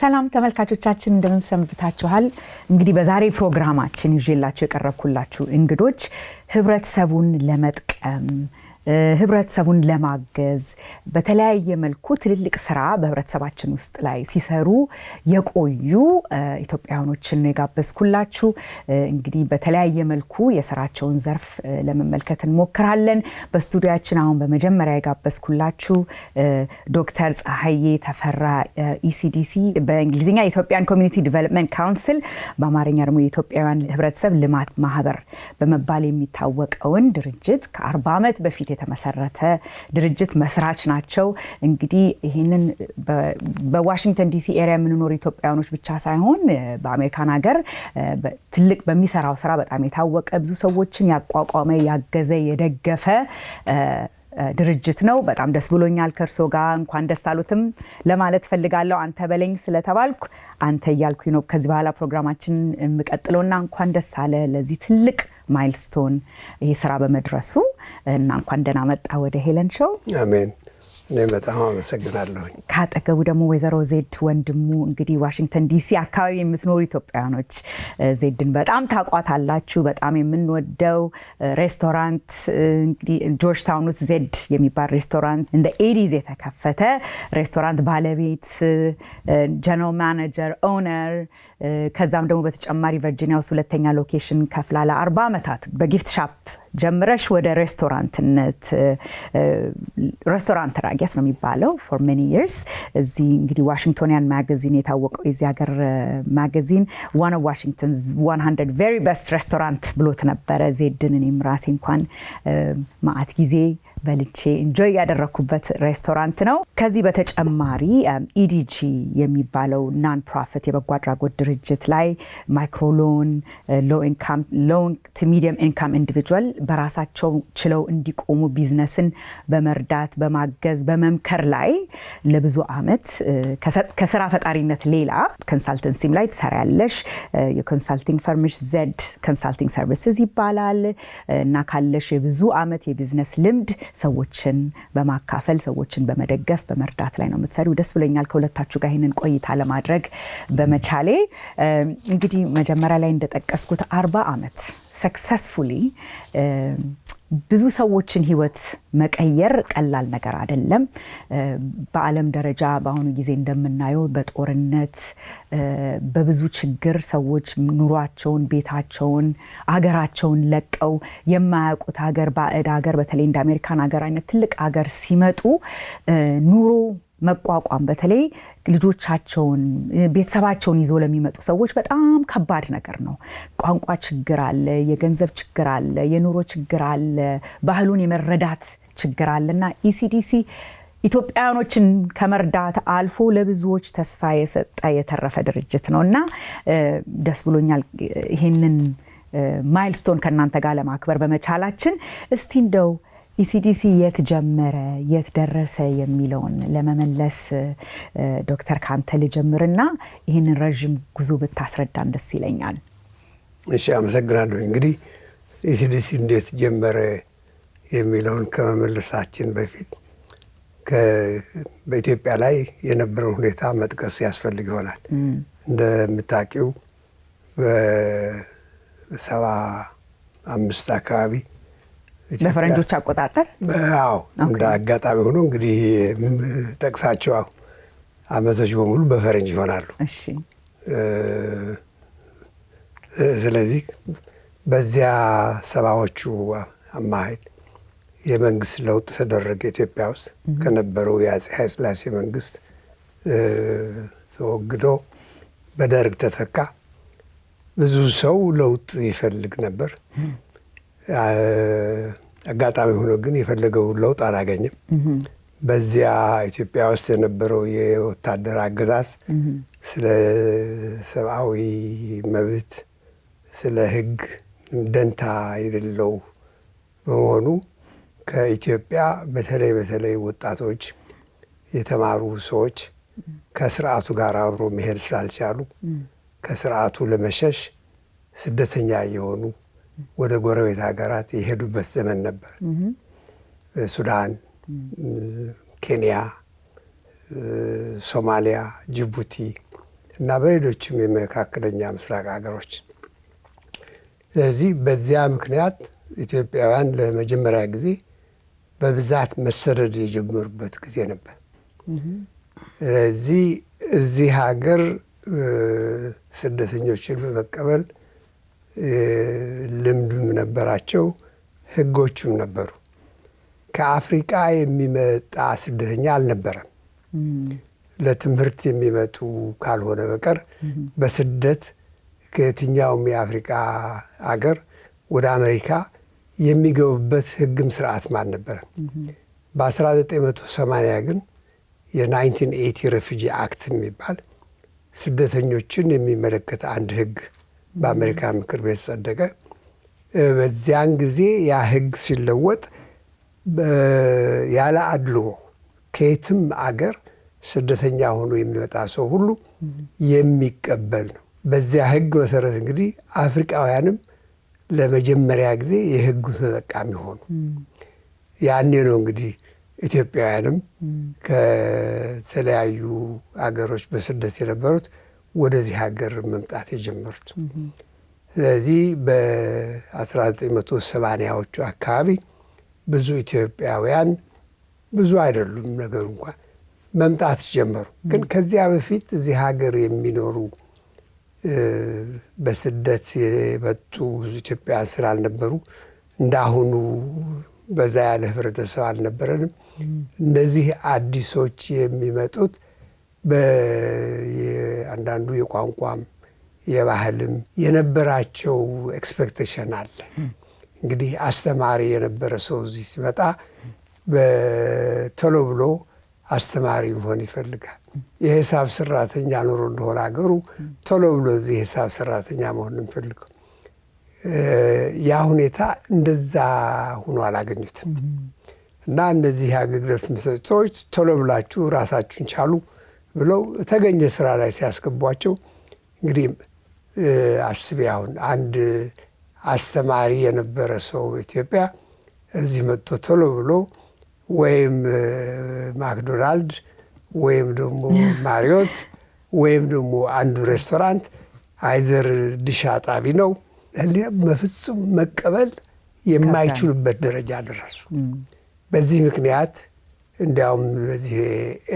ሰላም ተመልካቾቻችን እንደምን ሰንብታችኋል? እንግዲህ በዛሬ ፕሮግራማችን ይዤላችሁ የቀረብኩላችሁ እንግዶች ህብረተሰቡን ለመጥቀም ህብረተሰቡን ለማገዝ በተለያየ መልኩ ትልልቅ ስራ በህብረተሰባችን ውስጥ ላይ ሲሰሩ የቆዩ ኢትዮጵያውያኖችን የጋበዝኩላችሁ እንግዲህ በተለያየ መልኩ የስራቸውን ዘርፍ ለመመልከት እንሞክራለን። በስቱዲዮአችን አሁን በመጀመሪያ የጋበዝኩላችሁ ዶክተር ፀሐዬ ተፈራ ኢሲዲሲ በእንግሊዝኛ ኢትዮጵያን ኮሚኒቲ ዲቨሎፕመንት ካውንስል በአማርኛ ደግሞ የኢትዮጵያውያን ህብረተሰብ ልማት ማህበር በመባል የሚታወቀውን ድርጅት ከ40 ዓመት በፊት የተመሰረተ ድርጅት መስራች ናቸው። እንግዲህ ይሄንን በዋሽንግተን ዲሲ ኤሪያ የምንኖር ኢትዮጵያውያኖች ብቻ ሳይሆን በአሜሪካን ሀገር ትልቅ በሚሰራው ስራ በጣም የታወቀ ብዙ ሰዎችን ያቋቋመ ያገዘ የደገፈ ድርጅት ነው። በጣም ደስ ብሎኛል ከርሶ ጋር እንኳን ደስ አሉትም ለማለት ፈልጋለሁ። አንተ በለኝ ስለተባልኩ አንተ እያልኩኝ ነው ከዚህ በኋላ ፕሮግራማችን እንቀጥለውና እንኳን ደስ አለ ለዚህ ትልቅ ማይልስቶን ይሄ ስራ በመድረሱ እና እንኳን ደህና መጣ ወደ ሄለን ሾው። አሜን። እኔ በጣም አመሰግናለሁ። ካጠገቡ ደግሞ ወይዘሮ ዜድ ወንድሙ እንግዲህ ዋሽንግተን ዲሲ አካባቢ የምትኖሩ ኢትዮጵያውያኖች ዜድን በጣም ታቋታላችሁ። በጣም የምንወደው ሬስቶራንት እንግዲህ ጆርጅ ታውን ውስጥ ዜድ የሚባል ሬስቶራንት እንደ 80s የተከፈተ ሬስቶራንት ባለቤት ጀነራል ማኔጀር ኦነር ከዛም ደግሞ በተጨማሪ ቨርጂኒያ ውስጥ ሁለተኛ ሎኬሽን ከፍላ ለ40 ዓመታት በጊፍት ሻፕ ጀምረሽ ወደ ሬስቶራንትነት ሬስቶራንት ራጊያስ ነው የሚባለው for many years እዚህ እንግዲህ ዋሽንግቶኒያን ማጋዚን የታወቀው የዚህ ሀገር ማጋዚን one of Washington's 100 very best restaurant ብሎት ነበረ። ዜድን እኔም ራሴ እንኳን ማአት ጊዜ በልቼ ኢንጆይ ያደረኩበት ሬስቶራንት ነው። ከዚህ በተጨማሪ ኢዲጂ የሚባለው ናን ፕሮፊት የበጎ አድራጎት ድርጅት ላይ ማይክሮሎን ሎው ቱ ሚዲየም ኢንካም ኢንዲቪጁዋል በራሳቸው ችለው እንዲቆሙ ቢዝነስን በመርዳት በማገዝ በመምከር ላይ ለብዙ አመት ከስራ ፈጣሪነት ሌላ ኮንሳልተንሲም ላይ ትሰራያለሽ። የኮንሳልቲንግ ፈርምሽ ዜድ ኮንሳልቲንግ ሰርቪስስ ይባላል እና ካለሽ የብዙ አመት የቢዝነስ ልምድ ሰዎችን በማካፈል ሰዎችን በመደገፍ በመርዳት ላይ ነው የምትሰሪው። ደስ ብሎኛል ከሁለታችሁ ጋር ይሄንን ቆይታ ለማድረግ በመቻሌ። እንግዲህ መጀመሪያ ላይ እንደጠቀስኩት 40 አመት successfully ብዙ ሰዎችን ህይወት መቀየር ቀላል ነገር አይደለም። በአለም ደረጃ በአሁኑ ጊዜ እንደምናየው በጦርነት በብዙ ችግር ሰዎች ኑሯቸውን ቤታቸውን አገራቸውን ለቀው የማያውቁት ሀገር ባዕድ ሀገር በተለይ እንደ አሜሪካን ሀገር አይነት ትልቅ ሀገር ሲመጡ ኑሮ መቋቋም በተለይ ልጆቻቸውን ቤተሰባቸውን ይዞ ለሚመጡ ሰዎች በጣም ከባድ ነገር ነው። ቋንቋ ችግር አለ፣ የገንዘብ ችግር አለ፣ የኑሮ ችግር አለ፣ ባህሉን የመረዳት ችግር አለና ኢሲዲሲ ኢትዮጵያውያኖችን ከመርዳት አልፎ ለብዙዎች ተስፋ የሰጠ የተረፈ ድርጅት ነውና ደስ ብሎኛል ይሄንን ማይልስቶን ከናንተ ጋር ለማክበር በመቻላችን። እስቲ እንደው ኢሲዲሲ የት ጀመረ የት ደረሰ የሚለውን ለመመለስ ዶክተር ካንተ ልጀምርና ይሄንን ረጅም ጉዞ ብታስረዳን ደስ ይለኛል። እሺ አመሰግናለሁ። እንግዲህ ኢሲዲሲ እንዴት ጀመረ የሚለውን ከመመለሳችን በፊት በኢትዮጵያ ላይ የነበረው ሁኔታ መጥቀስ ያስፈልግ ይሆናል። እንደምታውቂው በ75 አካባቢ በፈረንጆች አቆጣጠር አዎ እንደ አጋጣሚ ሆኖ እንግዲህ ጠቅሳቸው አመቶች በሙሉ በፈረንጅ ይሆናሉ። እሺ ስለዚህ በዚያ ሰባዎቹ አማካይ የመንግስት ለውጥ ተደረገ ኢትዮጵያ ውስጥ ከነበረው የአፄ ኃይለ ሥላሴ መንግስት ተወግዶ በደርግ ተተካ። ብዙ ሰው ለውጥ ይፈልግ ነበር። አጋጣሚ ሆኖ ግን የፈለገው ለውጥ አላገኘም። በዚያ ኢትዮጵያ ውስጥ የነበረው የወታደር አገዛዝ ስለ ሰብአዊ መብት ስለ ህግ ደንታ የሌለው በመሆኑ ከኢትዮጵያ በተለይ ወጣቶች የተማሩ ሰዎች ከስርዓቱ ጋር አብሮ መሄድ ስላልቻሉ ከስርዓቱ ለመሸሽ ስደተኛ የሆኑ ወደ ጎረቤት ሀገራት የሄዱበት ዘመን ነበር። ሱዳን፣ ኬንያ፣ ሶማሊያ፣ ጅቡቲ እና በሌሎችም የመካከለኛ ምስራቅ ሀገሮች። ስለዚህ በዚያ ምክንያት ኢትዮጵያውያን ለመጀመሪያ ጊዜ በብዛት መሰደድ የጀመሩበት ጊዜ ነበር። ስለዚህ እዚህ ሀገር ስደተኞችን በመቀበል ልምድም ነበራቸው፣ ሕጎችም ነበሩ። ከአፍሪቃ የሚመጣ ስደተኛ አልነበረም። ለትምህርት የሚመጡ ካልሆነ በቀር በስደት ከየትኛውም የአፍሪቃ አገር ወደ አሜሪካ የሚገቡበት ሕግም ስርዓትም አልነበረም። በ1980 ግን የ1980 ሬፊጂ አክት የሚባል ስደተኞችን የሚመለከት አንድ ሕግ በአሜሪካ ምክር ቤት ጸደቀ። በዚያን ጊዜ ያ ሕግ ሲለወጥ ያለ አድልዎ ከየትም አገር ስደተኛ ሆኖ የሚመጣ ሰው ሁሉ የሚቀበል ነው። በዚያ ሕግ መሰረት እንግዲህ አፍሪካውያንም ለመጀመሪያ ጊዜ የሕጉ ተጠቃሚ ሆኑ። ያኔ ነው እንግዲህ ኢትዮጵያውያንም ከተለያዩ አገሮች በስደት የነበሩት ወደዚህ ሀገር መምጣት የጀመሩት። ስለዚህ በ1980ዎቹ አካባቢ ብዙ ኢትዮጵያውያን ብዙ አይደሉም ነገሩ እንኳን መምጣት ጀመሩ። ግን ከዚያ በፊት እዚህ ሀገር የሚኖሩ በስደት የመጡ ብዙ ኢትዮጵያውያን ስላልነበሩ እንዳሁኑ በዛ ያለ ህብረተሰብ አልነበረንም። እነዚህ አዲሶች የሚመጡት አንዳንዱ የቋንቋም የባህልም የነበራቸው ኤክስፔክቴሽን አለ። እንግዲህ አስተማሪ የነበረ ሰው እዚህ ሲመጣ ቶሎ ብሎ አስተማሪ መሆን ይፈልጋል። የሂሳብ ሰራተኛ ኖሮ እንደሆነ አገሩ ቶሎ ብሎ እዚህ የሂሳብ ሰራተኛ መሆን እንፈልገው። ያ ሁኔታ እንደዛ ሆኖ አላገኙትም። እና እነዚህ አገልግሎት መስጠቶች ቶሎ ብላችሁ ራሳችሁን ቻሉ ብለው ተገኘ ስራ ላይ ሲያስገቧቸው እንግዲህ አስቢ፣ አሁን አንድ አስተማሪ የነበረ ሰው ኢትዮጵያ እዚህ መጥቶ ቶሎ ብሎ ወይም ማክዶናልድ ወይም ደግሞ ማሪዮት ወይም ደግሞ አንዱ ሬስቶራንት አይዘር ድሽ አጣቢ ነው በፍጹም መቀበል የማይችሉበት ደረጃ ደረሱ። በዚህ ምክንያት እንዲያውም በዚህ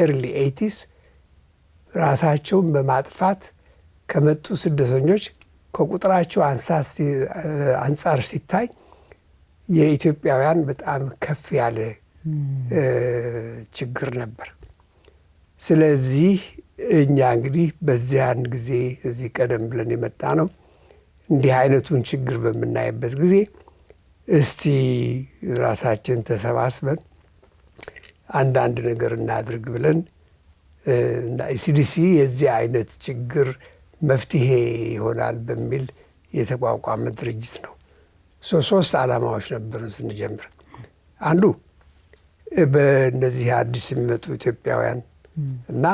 ኤርሊ 80s ራሳቸውን በማጥፋት ከመጡ ስደተኞች ከቁጥራቸው አንጻር ሲታይ የኢትዮጵያውያን በጣም ከፍ ያለ ችግር ነበር። ስለዚህ እኛ እንግዲህ በዚያን ጊዜ እዚህ ቀደም ብለን የመጣ ነው እንዲህ አይነቱን ችግር በምናይበት ጊዜ እስቲ ራሳችን ተሰባስበን አንዳንድ ነገር እናድርግ ብለን ሲዲሲ የዚህ አይነት ችግር መፍትሄ ይሆናል በሚል የተቋቋመ ድርጅት ነው። ሶስት ዓላማዎች ነበሩን ስንጀምር። አንዱ በእነዚህ አዲስ የሚመጡ ኢትዮጵያውያን እና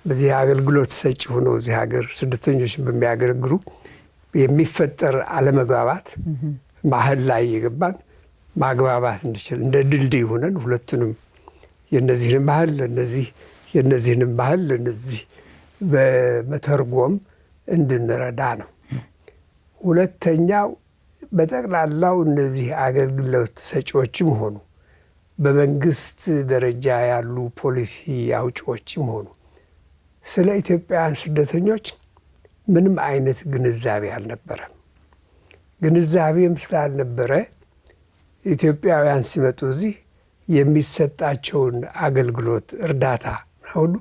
በዚህ አገልግሎት ሰጪ ሆነው እዚህ ሀገር ስደተኞችን በሚያገለግሉ የሚፈጠር አለመግባባት መሀል ላይ የገባን ማግባባት እንችል እንደ ድልድይ ሆነን ሁለቱንም የነዚህንም ባህል የነዚህንም ባህል ለነዚህ በመተርጎም እንድንረዳ ነው። ሁለተኛው በጠቅላላው እነዚህ አገልግሎት ሰጪዎችም ሆኑ በመንግስት ደረጃ ያሉ ፖሊሲ አውጪዎችም ሆኑ ስለ ኢትዮጵያውያን ስደተኞች ምንም አይነት ግንዛቤ አልነበረም። ግንዛቤም ስላልነበረ ኢትዮጵያውያን ሲመጡ እዚህ የሚሰጣቸውን አገልግሎት እርዳታ ሁሉ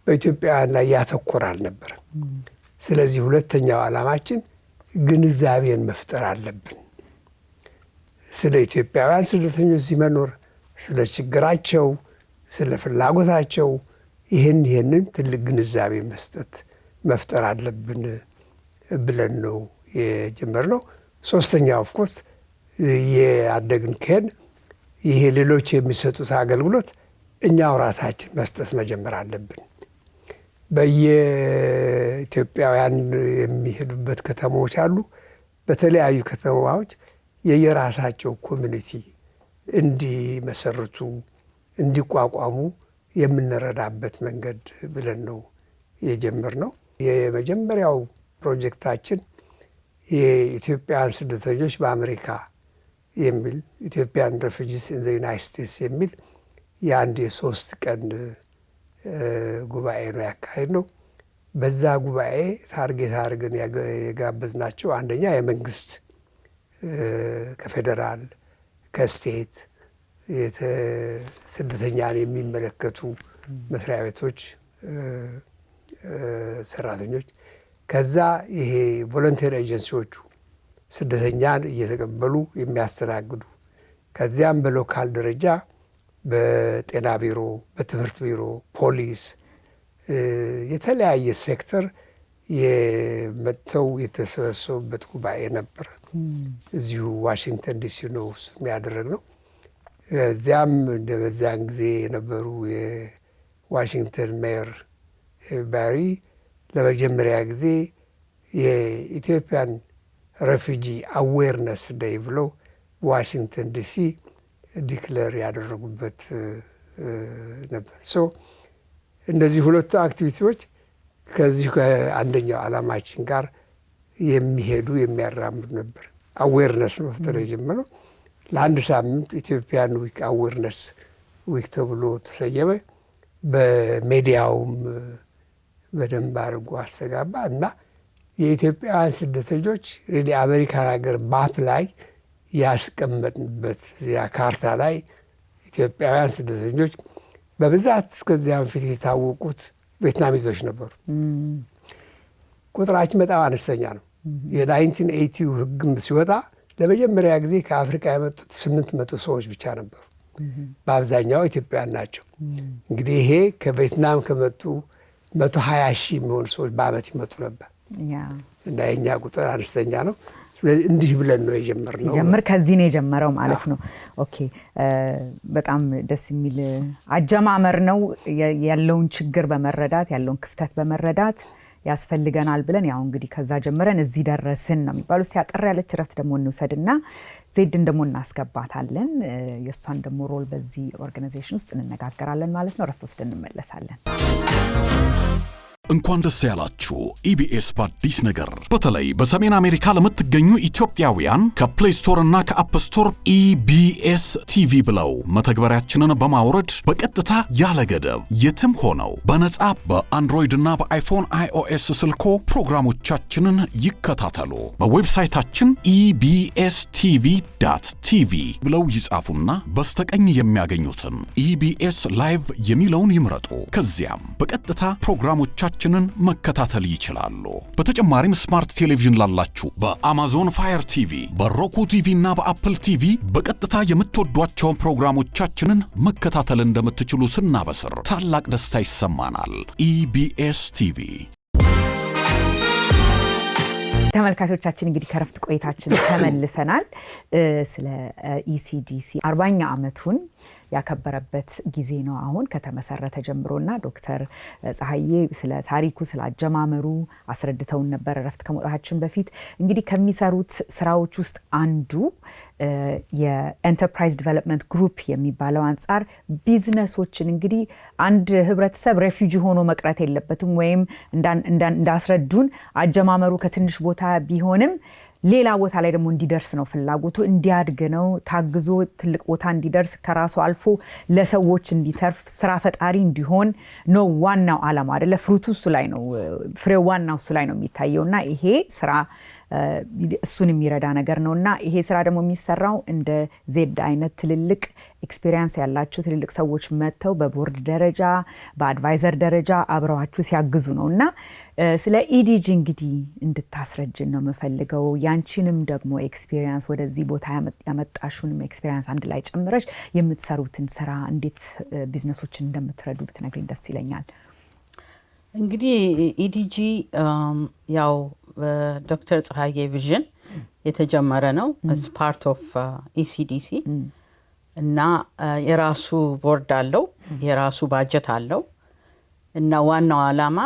በኢትዮጵያውያን ላይ ያተኮረ አልነበረም። ስለዚህ ሁለተኛው ዓላማችን ግንዛቤን መፍጠር አለብን። ስለ ኢትዮጵያውያን ስደተኞች እዚህ መኖር፣ ስለ ችግራቸው፣ ስለ ፍላጎታቸው ይህንን ትልቅ ግንዛቤ መፍጠር አለብን ብለን ነው የጀመርነው። ሶስተኛው ኦፍኮርስ የአደግን ከሄድ ይሄ ሌሎች የሚሰጡት አገልግሎት እኛው ራሳችን መስጠት መጀመር አለብን። በየኢትዮጵያውያን የሚሄዱበት ከተማዎች አሉ። በተለያዩ ከተማዎች የየራሳቸው ኮሚኒቲ እንዲመሰርቱ እንዲቋቋሙ የምንረዳበት መንገድ ብለን ነው የጀመርነው። የመጀመሪያው ፕሮጀክታችን የኢትዮጵያውያን ስደተኞች በአሜሪካ የሚል ኢትዮጵያን ሬፊጂስ ኢን ዘ ዩናይትድ ስቴትስ የሚል የአንድ የ3 ቀን ጉባኤ ነው ያካሄድነው። በዛ ጉባኤ ታርጌት አድርገን የጋበዝናቸው አንደኛ የመንግስት ከፌደራል ከስቴት ስደተኛን የሚመለከቱ መስሪያ ቤቶች ሰራተኞች፣ ከዛ ይሄ ቮለንተሪ ኤጀንሲዎቹ ስደተኛን እየተቀበሉ የሚያስተናግዱ፣ ከዚያም በሎካል ደረጃ በጤና ቢሮ፣ በትምህርት ቢሮ፣ ፖሊስ፣ የተለያየ ሴክተር የመጥተው የተሰበሰቡበት ጉባኤ ነበር። እዚሁ ዋሽንግተን ዲሲ ነው የሚያደረግነው። እዚያም በዚያን ጊዜ የነበሩ የዋሽንግተን ሜየር ባሪ ለመጀመሪያ ጊዜ የኢትዮጵያን ሬፊጂ አዌርነስ ዴይ ብለው ዋሽንግተን ዲሲ ዲክለር ያደረጉበት ነበር። እነዚህ ሁለቱ አክቲቪቲዎች ከዚህ ከአንደኛው ዓላማችን ጋር የሚሄዱ የሚያራምዱ ነበር። አዌርነስ መፍጠር የጀመረው ለአንድ ሳምንት ኢትዮጵያን ዊክ አዌርነስ ዊክ ተብሎ ተሰየመ። በሜዲያውም በደንብ አድርጎ አስተጋባ እና የኢትዮጵያውያን ስደተኞች ሬዲ አሜሪካን ሀገር ማፕ ላይ ያስቀመጥንበት ያ ካርታ ላይ ኢትዮጵያውያን ስደተኞች በብዛት እስከዚያም ፊት የታወቁት ቬትናሚቶች ነበሩ። ቁጥራችን በጣም አነስተኛ ነው። የ1980 ህግም ሲወጣ ለመጀመሪያ ጊዜ ከአፍሪካ የመጡት 800 ሰዎች ብቻ ነበሩ። በአብዛኛው ኢትዮጵያውያን ናቸው። እንግዲህ ይሄ ከቬትናም ከመጡ 120 ሺህ የሚሆኑ ሰዎች በአመት ይመጡ ነበር እና የኛ ቁጥር አነስተኛ ነው። ስለዚህ እንዲህ ብለን ነው የጀመርነው። ከዚህ ነው የጀመረው ማለት ነው። ኦኬ፣ በጣም ደስ የሚል አጀማመር ነው። ያለውን ችግር በመረዳት ያለውን ክፍተት በመረዳት ያስፈልገናል ብለን ያው እንግዲህ ከዛ ጀምረን እዚህ ደረስን ነው የሚባለው። እስቲ አጠር ያለች ረፍት ደግሞ እንውሰድና ዜድን ደግሞ እናስገባታለን። የሷን ደግሞ ሮል በዚህ ኦርጋናይዜሽን ውስጥ እንነጋገራለን ማለት ነው። ረፍት ወስደን እንመለሳለን። እንኳን ደስ ያላችሁ ኢቢኤስ በአዲስ ነገር በተለይ በሰሜን አሜሪካ ለምትገኙ ኢትዮጵያውያን ከፕሌይ ስቶር እና ከአፕ ስቶር ኢቢኤስ ቲቪ ብለው መተግበሪያችንን በማውረድ በቀጥታ ያለ ገደብ የትም ሆነው በነጻ በአንድሮይድ እና በአይፎን iOS ስልኮ ፕሮግራሞቻችንን ይከታተሉ። በዌብሳይታችን ebstv.tv ብለው ይጻፉና በስተቀኝ የሚያገኙትን ኢቢኤስ ላይቭ የሚለውን ይምረጡ። ከዚያም በቀጥታ ፕሮግራሞቻችንን መከታተል ይችላሉ። በተጨማሪም ስማርት ቴሌቪዥን ላላችሁ በአማዞን ፋየር ቲቪ፣ በሮኩ ቲቪ እና በአፕል ቲቪ በቀጥታ የምትወዷቸውን ፕሮግራሞቻችንን መከታተል እንደምትችሉ ስናበስር ታላቅ ደስታ ይሰማናል። ኢቢኤስ ቲቪ። ተመልካቾቻችን እንግዲህ ከረፍት ቆይታችን ተመልሰናል። ስለ ኢሲዲሲ 40ኛ ዓመቱን ያከበረበት ጊዜ ነው አሁን ከተመሰረተ ጀምሮና ዶክተር ፀሐዬ ስለ ታሪኩ ስለ አጀማመሩ አስረድተውን ነበር ረፍት ከመውጣታችን በፊት። እንግዲህ ከሚሰሩት ስራዎች ውስጥ አንዱ የኤንተርፕራይዝ ዲቨሎፕመንት ግሩፕ የሚባለው አንጻር ቢዝነሶችን እንግዲህ አንድ ህብረተሰብ ሬፊጂ ሆኖ መቅረት የለበትም ወይም እንዳስረዱን አጀማመሩ ከትንሽ ቦታ ቢሆንም ሌላ ቦታ ላይ ደግሞ እንዲደርስ ነው ፍላጎቱ፣ እንዲያድግ ነው፣ ታግዞ ትልቅ ቦታ እንዲደርስ ከራሱ አልፎ ለሰዎች እንዲተርፍ ስራ ፈጣሪ እንዲሆን ነው ዋናው ዓላማ አይደለ? ፍሩቱ እሱ ላይ ነው፣ ፍሬው ዋናው እሱ ላይ ነው የሚታየውና ይሄ ስራ እሱን የሚረዳ ነገር ነውና ይሄ ስራ ደግሞ የሚሰራው እንደ ዜድ አይነት ትልልቅ ኤክስፒሪየንስ ያላችሁ ትልልቅ ሰዎች መተው በቦርድ ደረጃ በአድቫይዘር ደረጃ አብረዋችሁ ሲያግዙ ነውና ስለ ኢዲጂ እንግዲህ እንድታስረጅን ነው የምፈልገው። ያንቺንም ደግሞ ኤክስፒሪየንስ ወደዚህ ቦታ ያመጣሹንም ኤክስፒሪየንስ አንድ ላይ ጨምረሽ የምትሰሩትን ስራ እንዴት ቢዝነሶችን እንደምትረዱ ብትነግሪኝ ደስ ይለኛል። እንግዲህ ኢዲጂ ያው ዶክተር ፀሐዬ ቪዥን የተጀመረ ነው as part of ECDC እና የራሱ ቦርድ አለው፣ የራሱ ባጀት አለው እና ዋናው ዓላማ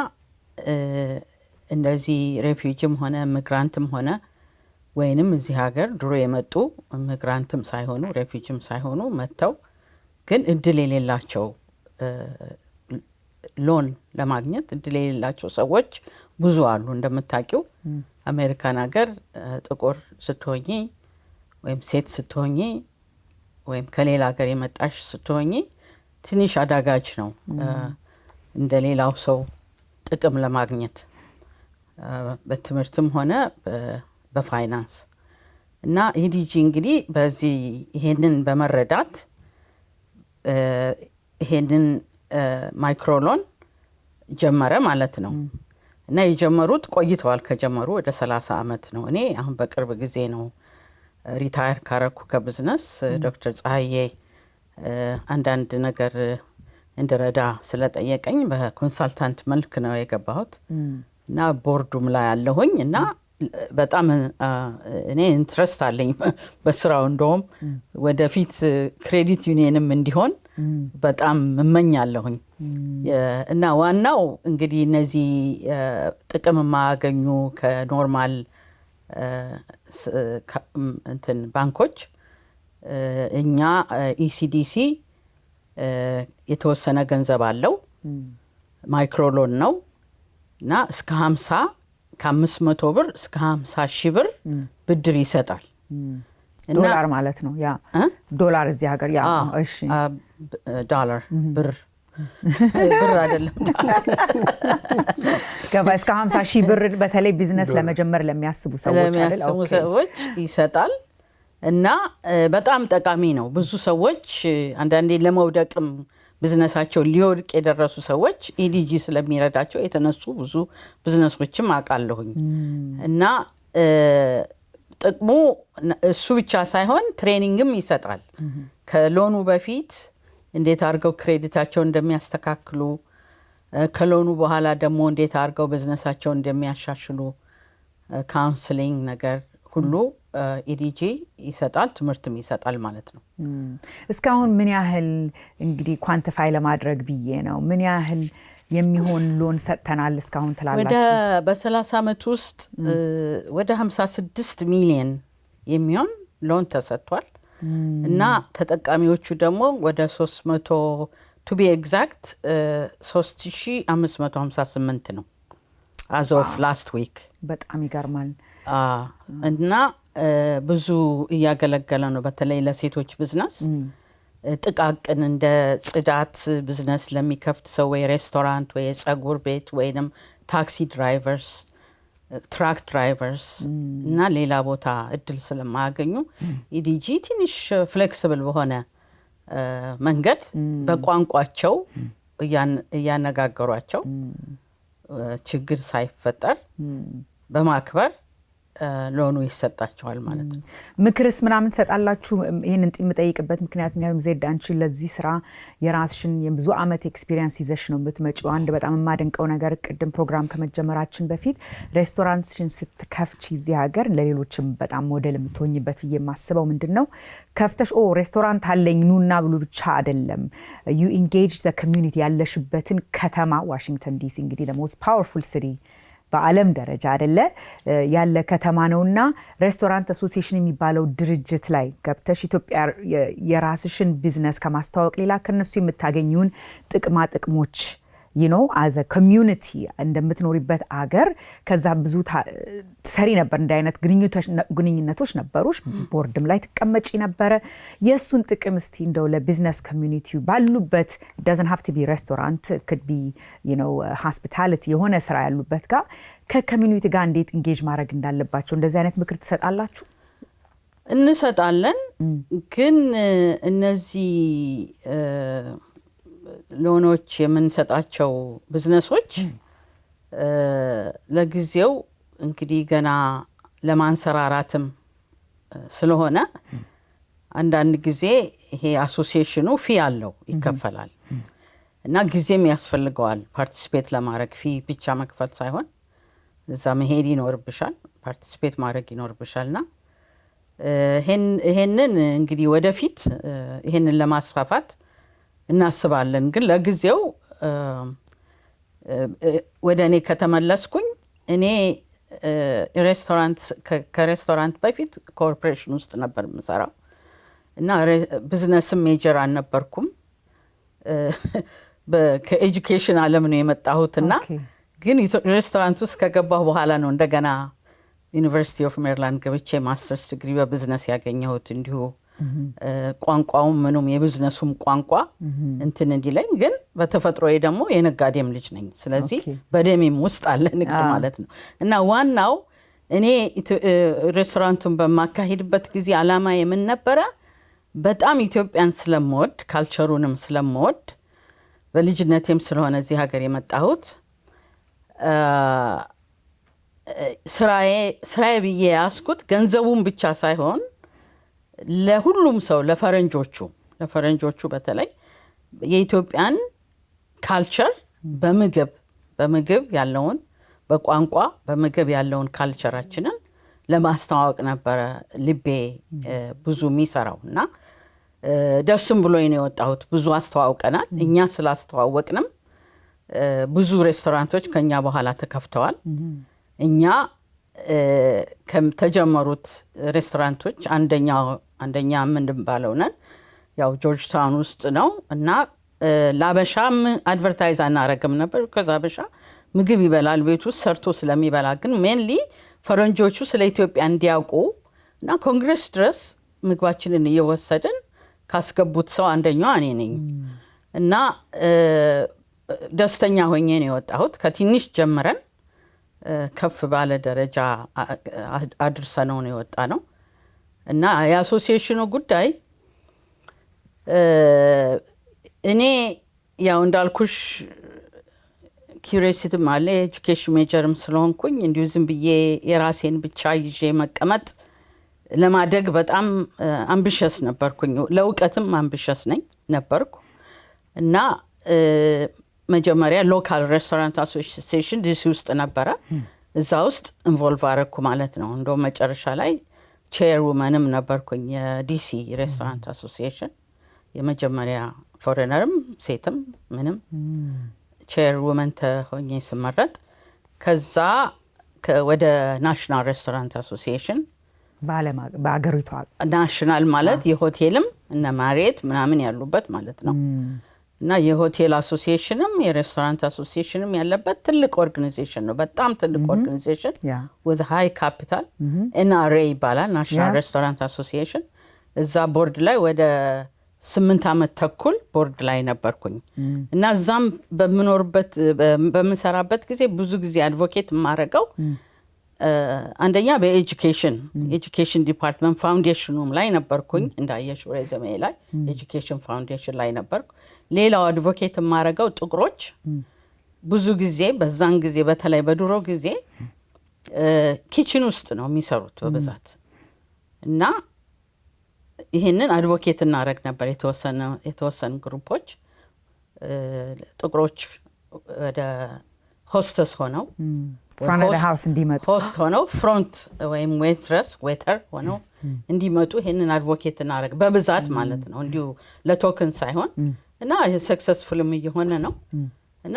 እንደዚህ ሬፊጂም ሆነ ሚግራንትም ሆነ ወይንም እዚህ ሀገር ድሮ የመጡ ሚግራንትም ሳይሆኑ ሬፊጂም ሳይሆኑ መተው ግን እድል የሌላቸው ሎን ለማግኘት እድል የሌላቸው ሰዎች ብዙ አሉ እንደምታውቂው አሜሪካን ሀገር ጥቁር ስትሆኚ ወይም ሴት ስትሆኚ ወይም ከሌላ ሀገር የመጣሽ ስትሆኚ ትንሽ አዳጋጅ ነው እንደሌላው ሰው ጥቅም ለማግኘት በትምህርትም ሆነ በፋይናንስ እና ኢዲጂ እንግዲህ በዚህ ይሄንን በመረዳት ይሄንን ማይክሮሎን ጀመረ ማለት ነው እና የጀመሩት ቆይተዋል ከጀመሩ ወደ 30 አመት ነው እኔ አሁን በቅርብ ጊዜ ነው ሪታየር ካረኩ ከቢዝነስ ዶክተር ፀሐዬ አንዳንድ ነገር እንደረዳ ስለጠየቀኝ በኮንሳልታንት መልክ ነው የገባሁት እና ቦርዱም ላይ ያለሁኝ እና በጣም እኔ ኢንትረስት አለኝ በስራው እንደውም ወደፊት ክሬዲት ዩኒየንም እንዲሆን በጣም እመኛለሁኝ እና ዋናው እንግዲህ እነዚህ ጥቅም ማገኙ ከኖርማል እንትን ባንኮች እኛ ኢሲዲሲ የተወሰነ ገንዘብ አለው ማይክሮሎን ነው እና እስከ 50 ከ500 ብር እስከ 50 ሺህ ብር ብድር ይሰጣል ዶላር ማለት ነው ያ ዶላር እዚህ ሀገር ያ እሺ ዶላር ብር አይደለም እስከ 50 ሺህ ብር በተለይ ቢዝነስ ለመጀመር ለሚያስቡ ሰዎች ይሰጣል እና በጣም ጠቃሚ ነው ብዙ ሰዎች አንዳንዴ ለመውደቅም ቢዝነሳቸው ሊወድቅ የደረሱ ሰዎች ኢዲጂ ስለሚረዳቸው የተነሱ ብዙ ቢዝነሶችም አቃለሁኝ እና ጥቅሙ እሱ ብቻ ሳይሆን ትሬኒንግም ይሰጣል ከሎኑ በፊት እንዴት አድርገው ክሬዲታቸው እንደሚያስተካክሉ ከሎኑ በኋላ ደግሞ እንዴት አድርገው ቢዝነሳቸው እንደሚያሻሽሉ ካውንስሊንግ ነገር ሁሉ ኢዲጂ ይሰጣል ትምህርትም ይሰጣል ማለት ነው እስካሁን ምን ያህል እንግዲህ ኳንቲፋይ ለማድረግ ብዬ ነው ምን ያህል የሚሆን ሎን ሰጥተናል እስካሁን ትላላችሁ በ30 አመት ውስጥ ወደ 56 ሚሊዮን የሚሆን ሎን ተሰጥቷል እና ተጠቃሚዎቹ ደግሞ ወደ 300 to be exact 3558 ነው as of last week በጣም ይገርማል እና ብዙ እያገለገለ ነው በተለይ ለሴቶች ቢዝነስ ጥቃቅን እንደ ጽዳት ቢዝነስ ለሚከፍት ሰው ወይ ሬስቶራንት ወይ ጸጉር ቤት ወይንም ታክሲ ድራይቨርስ ትራክ ድራይቨርስ እና ሌላ ቦታ እድል ስለማያገኙ ኢዲጂ ትንሽ ፍሌክሲብል በሆነ መንገድ በቋንቋቸው እያነጋገሯቸው ችግር ሳይፈጠር በማክበር ሎኑ ይሰጣቸዋል ማለት ነው ምክርስ ምናምን ተሰጣላችሁ ይሄንን የምጠይቅበት ምክንያት ዜድ አንቺ ለዚህ ስራ የራስሽን የብዙ አመት ኤክስፒሪየንስ ይዘሽ ነው የምትመጪው አንድ በጣም የማደንቀው ነገር ቅድም ፕሮግራም ከመጀመራችን በፊት ሬስቶራንትሽን ስትከፍቺ እዚህ ሀገር ለሌሎችም በጣም ሞዴል የምትሆኝበት የማስበው ምንድነው ከፍተሽ ሬስቶራንት አለኝ ኑና ብሉ ብቻ አይደለም you engage the community ያለሽበትን ከተማ ዋሽንግተን ዲሲ እንግዲህ the most powerful city በአለም ደረጃ አይደለ ያለ ከተማ ነውና ሬስቶራንት አሶሲዬሽን የሚባለው ድርጅት ላይ ገብተሽ ኢትዮጵያ የራስሽን ቢዝነስ ከማስተዋወቅ ሌላ ከነሱ የምታገኙን ጥቅሞች you know as a community እንደምትኖሪበት አገር ከዛ ብዙ ሰሪ ነበር እንደ አይነት ግንኙነቶች ነበሩሽ ቦርድም ላይ ተቀመጪ ነበር የሱን ጥቅም እስቲ እንደው ለቢዝነስ ኮሚኒቲው ባሉበት doesn't have to be restaurant could be you know hospitality የሆነ ስራ ያሉበት ጋር ከኮሚኒቲ ጋር እንዴት engage ማድረግ እንዳለባቸው እንደዚህ አይነት ምክር ትሰጣላችሁ እንሰጣለን ግን እነዚህ ሎኖች የምንሰጣቸው ቢዝነሶች ለጊዜው እንግዲህ ገና ለማንሰራራትም ስለሆነ አንዳንድ ጊዜ ይሄ አሶሲዬሽኑ ፊ አለው ይከፈላል እና ጊዜም ያስፈልገዋል ፓርቲሲፔት ለማድረግ ፊ ብቻ መክፈል ሳይሆን እዛ መሄድ ይኖርብሻል ፓርቲሲፔት ማድረግ ይኖርብሻልና ይሄንን እንግዲህ ወደፊት ይሄንን ለማስፋፋት እናስባለን ግን ለጊዜው ወደ እኔ ከተመለስኩኝ እኔ ከሬስቶራንት በፊት ኮርፖሬሽን ውስጥ ነበር የምሰራው እና ቢዝነስም ሜጀር አልነበርኩም ከኤጁኬሽን ዓለም ነው የመጣሁትና ግን ሬስቶራንት ውስጥ ከገባሁ በኋላ ነው እንደገና ዩኒቨርሲቲ ኦፍ ሜሪላንድ ገብቼ ማስተርስ ዲግሪ በቢዝነስ ያገኘሁት እንዲሁ ቋንቋው ምኑም የቢዝነሱም ቋንቋ እንትን እንዲለኝ ግን በተፈጥሮዬ ደግሞ የነጋዴም ልጅ ነኝ ስለዚህ በደሜም ውስጥ አለ ንግድ ማለት ነው እና ዋናው እኔ ሬስቶራንቱን በማካሄድበት ጊዜ ዓላማ የምን ነበረ በጣም ኢትዮጵያን ስለምወድ ካልቸሩንም ስለምወድ በልጅነቴም ስለሆነ እዚህ ሀገር የመጣሁት ስራዬ ብዬ ያስኩት ገንዘቡን ብቻ ሳይሆን ለሁሉም ሰው ለፈረንጆቹ በተለይ የኢትዮጵያን ካልቸር በምግብ ያለውን በቋንቋ በምግብ ያለውን ካልቸራችንን ለማስተዋወቅ ነበረ ልቤ ብዙ የሚሰራውና ደስም ብሎኝ ነው የወጣሁት ብዙ አስተዋውቀናል እኛ ስላስተዋወቅንም ብዙ ሬስቶራንቶች ከኛ በኋላ ተከፍተዋል እኛ ከተጀመሩት ሬስቶራንቶች አንደኛ ምን ባለው ነን ያው ጆርጅ ታውን ውስጥ ነው እና ላበሻም አድቨርታይዝ አናረግም ነበር ከዛበሻ ምግብ ይበላል ቤት ውስጥ ሰርቶ ስለሚበላ ግን ሜንሊ ፈረንጆቹ ስለ ኢትዮጵያ እንዲያውቁ እና ኮንግረስ ድረስ ምግባችንን እየወሰድን ካስገቡት ሰው አንደኛው እኔ ነኝ እና ደስተኛ ሆኜ ነው የወጣሁት ከትንሽ ጀምረን ከፍ ባለ ደረጃ አድርሰነው ነው የወጣ ነው እና የአሶሲዬሽኑ ጉዳይ እኔ ያው እንዳልኩሽ ኪዩሪዮሲቲም አለ ኤጁኬሽን ሜጀርም ስለሆንኩኝ እንዲሁ ዝም ብዬ የራሴን ብቻ ይዤ መቀመጥ ለማደግ በጣም አምቢሽስ ነበርኩኝ ለውቀትም አምቢሽስ ነበርኩ እና መጀመሪያ ሎካል ሬስቶራንት አሶሲዬሽን ዲሲ ውስጥ ነበረ እዛ ውስጥ ኢንቮልቭ አረኩ ማለት ነው እንደው መጨረሻ ላይ ቼር ውመንም ነበርኩኝ የዲሲ ሬስቶራንት አሶሲዬሽን የመጀመሪያ ፎሬነርም ሴትም ምንም ቼር ውመን ተሆኜ ስመረጥ ከዛ ወደ ናሽናል ሬስቶራንት አሶሲዬሽን በአገሪቷ ናሽናል ማለት የሆቴልም እና ማሪየት ምናምን ያሉበት ማለት ነው እና የሆቴል አሶሲዬሽንም የሬስቶራንት አሶሲዬሽንም ያለበት ትልቅ ኦርጋናይዜሽን ነው በጣም ትልቅ ኦርጋናይዜሽን with high capital NRA ይባላል ናሽናል ሬስቶራንት አሶሲዬሽን እዛ ቦርድ ላይ ወደ 8 አመት ተኩል ቦርድ ላይ ነበርኩኝ እና ዛም በምሰራበት ጊዜ ብዙ ጊዜ አድቮኬት ማረጋው አንደኛ በኤጁኬሽን ዲፓርትመንት ፋውንዴሽኑም ላይ ነበርኩኝ እንዳየሽው ሬዝሜ ላይ ኤጁኬሽን ፋውንዴሽን ላይ ነበርኩ ሌላው አድቮኬት ማረጋው ጥቁሮች ብዙ ጊዜ በዛን ጊዜ በተለይ በድሮ ጊዜ ኪችን ውስጥ ነው የሚሰሩት በብዛት እና ይሄንን አድቮኬት እናረግ ነበር የተወሰኑ ግሩፖች ጥቁሮች ወደ ሆስተስ ሆነው front of the house እንዲመጡ ሆስት ሆነው ፍሮንት ወይም ዌተር ሆነው እንዲመጡ ይሄንን አድቮኬት እናረግ በብዛት ማለት ነው እንዲሁ ለቶክን ሳይሆን እና ሰክሰስፉልም እየሆነ ነው እና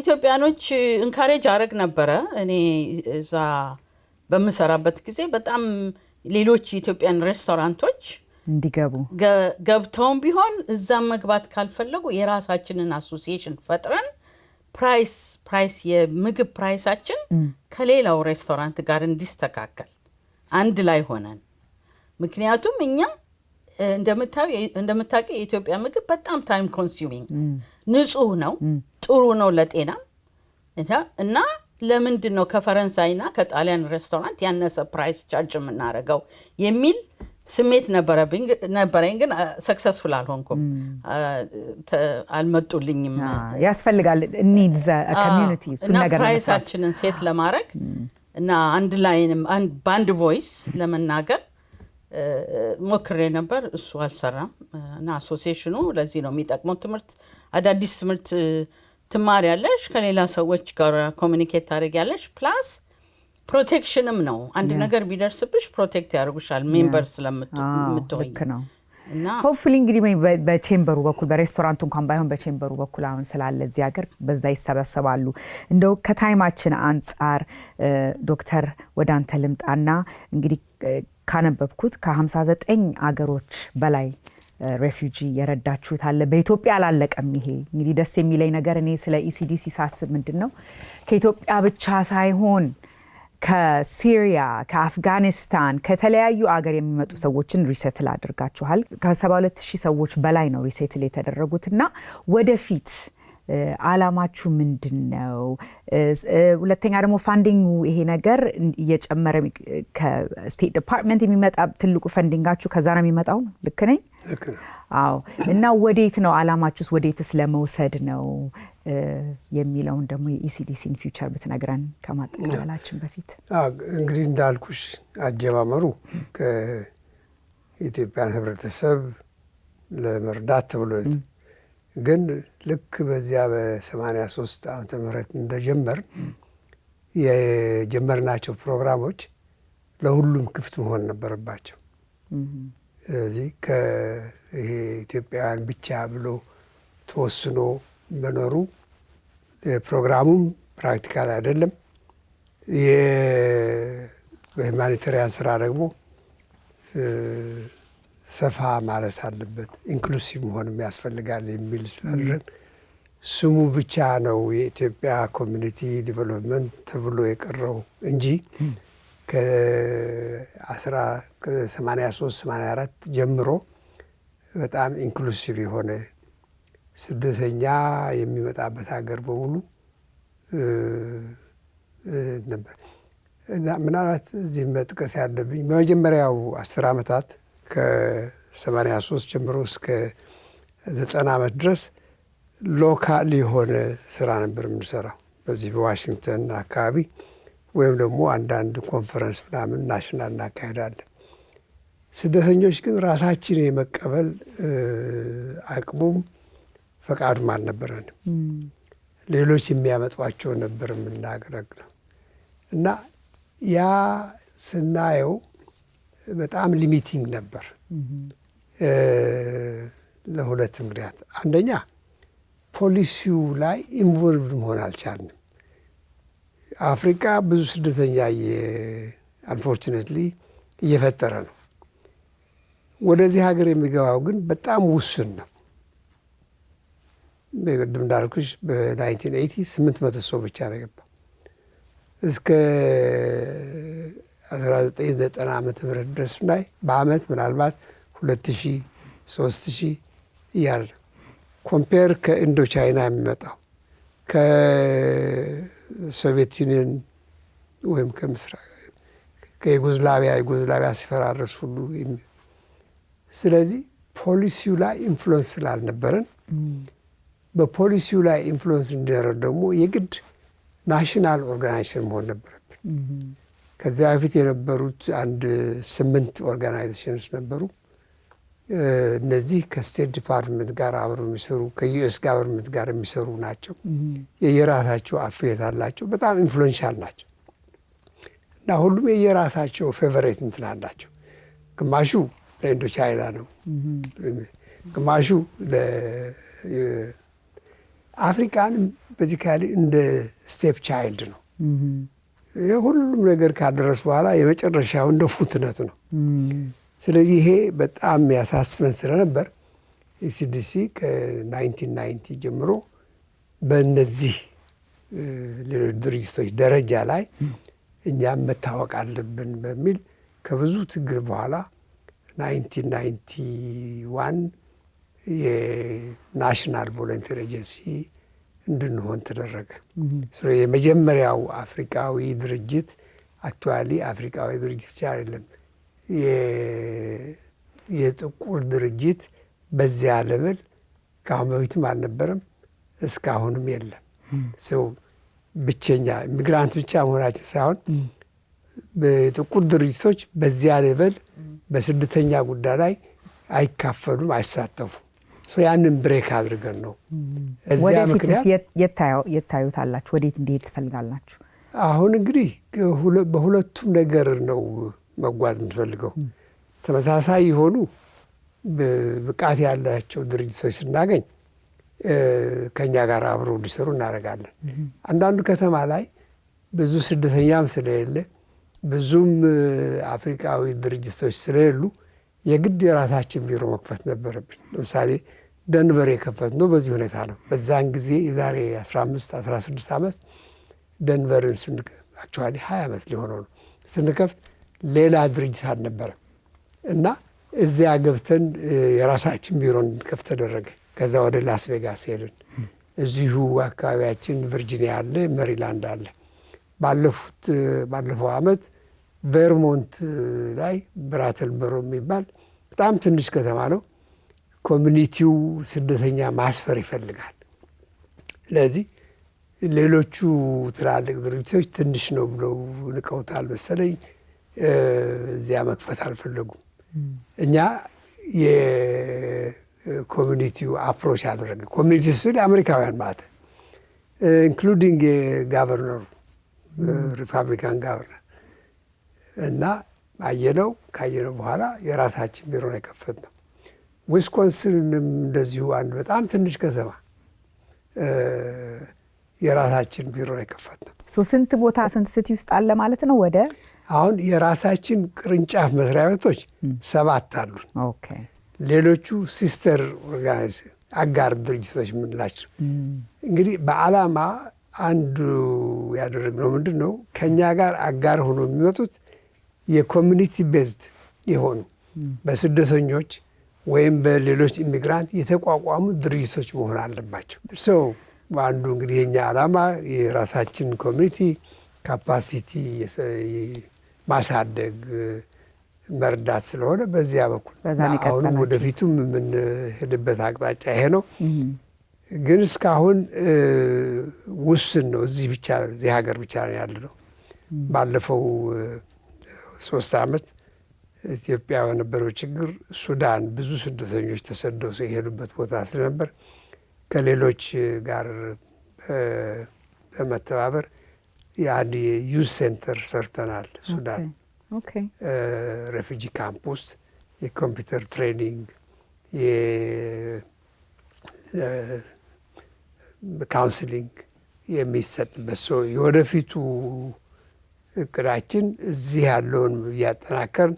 ኢትዮጵያኖች ኢንካሬጅ አረግ ነበረ እኔ እዛ በመሰራበት ጊዜ በጣም ሌሎች ኢትዮጵያን ሬስቶራንቶች እንዲገቡ ገብተውም ቢሆን እዛ መግባት ካልፈለጉ የራሳችንን አሶሲዬሽን ፈጥረን ፕራይስ የምግብ ፕራይሳችን ከሌላው ሬስቶራንት ጋር እንዲስተካከል አንድ ላይ ሆነን ምክንያቱም እኛ እንደምታውቂ የኢትዮጵያ ምግብ በጣም ታይም ኮንሱሚንግ ንጹህ ነው ጥሩ ነው ለጤና እና ለምንድን ነው ከፈረንሳይና ከጣሊያን ሬስቶራንት ያነሰ ፕራይስ ቻርጅ የምናረገው የሚል ስሜት ነበረኝ ግን ሰክሰስፉል አልሆንኩም አልመጡልኝም ያስፈልጋል needs a community እና ፕራይሳችንን ሴት ለማድረግ እና አንድ ላይንም ባንድ ቮይስ ለመናገር ሞክሬ ነበር እሱ አልሰራም እና አሶሲዬሽኑ ለዚህ ነው የሚጠቅመው ትምህርት አዳዲስ ትምህርት ትማሪያለሽ ከሌላ ሰዎች ጋር ኮሙኒኬት ታደርጊያለሽ ፕላስ ፕሮቴክሽንም ነው አንድ ነገር ቢደርስብሽ ፕሮቴክት ያደርጉሻል ሜምበር ስለምትሆኝ እና ሆፕፉሊ እንግዲህ በቼምበሩ በኩል በሬስቶራንቱ እንኳን ባይሆን በቼምበሩ በኩል አሁን ስላለ እዚህ ሀገር በዛ ይሰበሰባሉ እንደው ከታይማችን አንጻር ዶክተር ወደ አንተ ልምጣና እንግዲህ ካነበብኩት ከ59 አገሮች በላይ ሬፊጂ የረዳችሁት አለ። በኢትዮጵያ አላለቀም። ይሄ እንግዲህ ደስ የሚለኝ ነገር እኔ ስለ ኢሲዲሲ ሳስብ ምንድነው ከኢትዮጵያ ብቻ ሳይሆን ከሲሪያ ከአፍጋኒስታን ከተለያዩ አገር የሚመጡ ሰዎችን ሪሴትል አድርጋችኋል። ከ72000 ሰዎች በላይ ነው ሪሴትል የተደረጉትና ወደፊት አላማችሁ ምንድነው? ሁለተኛ ደግሞ ፋንዲንግ ይሄ ነገር እየጨመረ ከስቴት ዲፓርትመንት የሚመጣ ትልቁ ፋንዲንጋችሁ ከዛ ነው የሚመጣው ልክ ነኝ? ልክ ነው። አዎ። እና ወዴት ነው አላማችሁስ? ወዴትስ ለመውሰድ ነው የሚለውን ደግሞ የኢሲዲሲን ፊውቸር ብትነግረን ከማጠቃለላችን በፊት። እንግዲህ እንዳልኩሽ አጀማመሩ ከኢትዮጵያን ህብረተሰብ ለመርዳት ተብሎ ግን ልክ በዚያ በ83 ዓመተ ምህረት እንደጀመር የጀመርናቸው ፕሮግራሞች ለሁሉም ክፍት መሆን ነበረባቸው። ስለዚህ ይሄ ኢትዮጵያውያን ብቻ ብሎ ተወስኖ መኖሩ ፕሮግራሙም ፕራክቲካል አይደለም። በሁማኒታሪያን ስራ ደግሞ ሰፋ ማለት አለበት፣ ኢንክሉሲቭ መሆንም ያስፈልጋል የሚል ስላደረን ስሙ ብቻ ነው የኢትዮጵያ ኮሚኒቲ ዲቨሎፕመንት ተብሎ የቀረው እንጂ ከ83-84 ጀምሮ በጣም ኢንክሉሲቭ የሆነ ስደተኛ የሚመጣበት ሀገር በሙሉ ነበር። ምናልባት እዚህ መጥቀስ ያለብኝ በመጀመሪያው 10 ዓመታት ከ83 ጀምሮ እስከ 90 ዓመት ድረስ ሎካል የሆነ ስራ ነበር የምንሰራው በዚህ በዋሽንግተን አካባቢ፣ ወይም ደግሞ አንዳንድ ኮንፈረንስ ምናምን ናሽናል እናካሄዳለን። ስደተኞች ግን ራሳችን የመቀበል አቅሙም ፈቃዱም አልነበረንም። ሌሎች የሚያመጧቸው ነበር የምናገለግለው እና ያ ስናየው በጣም ሊሚቲንግ ነበር ለሁለት ምክንያት። አንደኛ ፖሊሲው ላይ ኢንቮልቭድ መሆን አልቻልንም። አፍሪካ ብዙ ስደተኛ አንፎርቹኔትሊ እየፈጠረ ነው። ወደዚህ ሀገር የሚገባው ግን በጣም ውስን ነው። ቅድም እንዳልኩሽ በ1980 800 ሰው ብቻ ነው የገባው። እስከ 1990 ዓመተ ምህረት ድረስ ላይ በአመት ምናልባት 2000 3000 እያለ ነው። ኮምፔር ከኢንዶ ቻይና የሚመጣው ከሶቪየት ዩኒየን ወይም ከዩጎዝላቪያ ሲፈራረስ ሁሉ። ስለዚህ ፖሊሲው ላይ ኢንፍሉዌንስ ስላልነበረን በፖሊሲው ላይ ኢንፍሉዌንስ እንዲኖረን ደግሞ የግድ ናሽናል ኦርጋናይዜሽን መሆን ነበረብን። ከዚያ በፊት የነበሩት 8 ኦርጋናይዜሽኖች ነበሩ። እነዚህ ከስቴት ዲፓርትመንት ጋር አብረው የሚሰሩ ከዩኤስ ጋቨርንመንት ጋር የሚሰሩ ናቸው። የየራሳቸው አፍሌት አላቸው። በጣም ኢንፍሉዌንሻል ናቸው እና ሁሉም የየራሳቸው ፌቨሬት እንትን አላቸው። ግማሹ ለኢንዶ ቻይና ነው፣ ግማሹ ለአፍሪካን በዚካሊ እንደ ስቴፕ ቻይልድ ነው። ሁሉም ነገር ካደረሱ በኋላ የመጨረሻው እንደ ፉትነት ነው። ስለዚህ ይሄ በጣም ያሳስበን ስለነበር ኢሲዲሲ ከ1990 ጀምሮ በእነዚህ ሌሎች ድርጅቶች ደረጃ ላይ እኛም መታወቅ አለብን በሚል ከብዙ ትግል በኋላ 1991 የናሽናል ቮለንተሪ ኤጀንሲ እንድንሆን ተደረገ። የመጀመሪያው አፍሪካዊ ድርጅት አክቹዋሊ አፍሪካዊ ድርጅት ብቻ አይደለም፣ የጥቁር ድርጅት በዚያ ለብል ከአሁን በፊትም አልነበረም፣ እስካሁንም የለም። ሰው ብቸኛ ኢሚግራንት ብቻ መሆናችን ሳይሆን በጥቁር ድርጅቶች በዚያ ለብል በስደተኛ ጉዳይ ላይ አይካፈሉም፣ አይሳተፉም። ያንን ብሬክ አድርገን ነው እዚያ ምክንያት የታዩታላችሁ። ወዴት እንዲሄድ ትፈልጋላችሁ? አሁን እንግዲህ በሁለቱም ነገር ነው መጓዝ የምትፈልገው። ተመሳሳይ የሆኑ ብቃት ያላቸው ድርጅቶች ስናገኝ ከኛ ጋር አብረው ሊሰሩ እናደርጋለን። አንዳንዱ ከተማ ላይ ብዙ ስደተኛም ስለሌለ ብዙም አፍሪካዊ ድርጅቶች ስለሌሉ የግድ የራሳችን ቢሮ መክፈት ነበረብን። ለምሳሌ ደንቨር የከፈትነው በዚህ ሁኔታ ነው። በዛን ጊዜ የዛሬ 15-16 ዓመት ደንቨርን አክቹዋሊ 20 ዓመት ሊሆነው ነው ስንከፍት ሌላ ድርጅት አልነበረም እና እዚያ ገብተን የራሳችን ቢሮ እንድንከፍት ተደረገ። ከዛ ወደ ላስ ቬጋስ ሄድን። እዚሁ አካባቢያችን ቨርጂኒያ አለ፣ ሜሪላንድ አለ። ባለፈው ዓመት ቬርሞንት ላይ ብራተልበሮ የሚባል በጣም ትንሽ ከተማ ነው። ኮሚኒቲው ስደተኛ ማስፈር ይፈልጋል። ስለዚህ ሌሎቹ ትላልቅ ድርጅቶች ትንሽ ነው ብለው ንቀውታል መሰለኝ፣ እዚያ መክፈት አልፈለጉም። እኛ የኮሚኒቲው አፕሮች አደረግን። ኮሚኒቲ ስል አሜሪካውያን ማለት ኢንክሉዲንግ የጋቨርነሩ ሪፐብሊካን ጋቨርነር እና ካየነው በኋላ የራሳችን ቢሮ ነው የከፈትነው። ዊስኮንሲንም እንደዚሁ አንድ በጣም ትንሽ ከተማ የራሳችን ቢሮ ነው የከፈትነው። ስንት ቦታ ስንት ሲቲ ውስጥ አለ ማለት ነው? ወደ አሁን የራሳችን ቅርንጫፍ መስሪያ ቤቶች 7 አሉን። ኦኬ። ሌሎቹ ሲስተር ኦርጋናይዜሽን አጋር ድርጅቶች የምንላቸው እንግዲህ በዓላማ አንዱ ያደረግነው ምንድን ነው? ከእኛ ጋር አጋር ሆኖ የሚመጡት የኮሚኒቲ ቤዝድ የሆኑ በስደተኞች ወይም በሌሎች ኢሚግራንት የተቋቋሙ ድርጅቶች መሆን አለባቸው። አንዱ እንግዲህ የኛ ዓላማ የራሳችን ኮሚኒቲ ካፓሲቲ ማሳደግ መርዳት ስለሆነ በዚያ በኩል አሁንም ወደፊቱም የምንሄድበት አቅጣጫ ይሄ ነው። ግን እስካሁን ውስን ነው። እዚህ ሀገር ብቻ ነው ያለነው። ባለፈው 3 ዓመት ኢትዮጵያ በነበረው ችግር ሱዳን ብዙ ስደተኞች ተሰደው የሄዱበት ቦታ ስለነበር ከሌሎች ጋር በመተባበር የአንድ የዩዝ ሴንተር ሰርተናል። ሱዳን ሬፊጂ ካምፕ ውስጥ የኮምፒውተር ትሬኒንግ፣ ካውንስሊንግ የሚሰጥበት ሰው የወደፊቱ እቅዳችን እዚህ ያለውን እያጠናከርን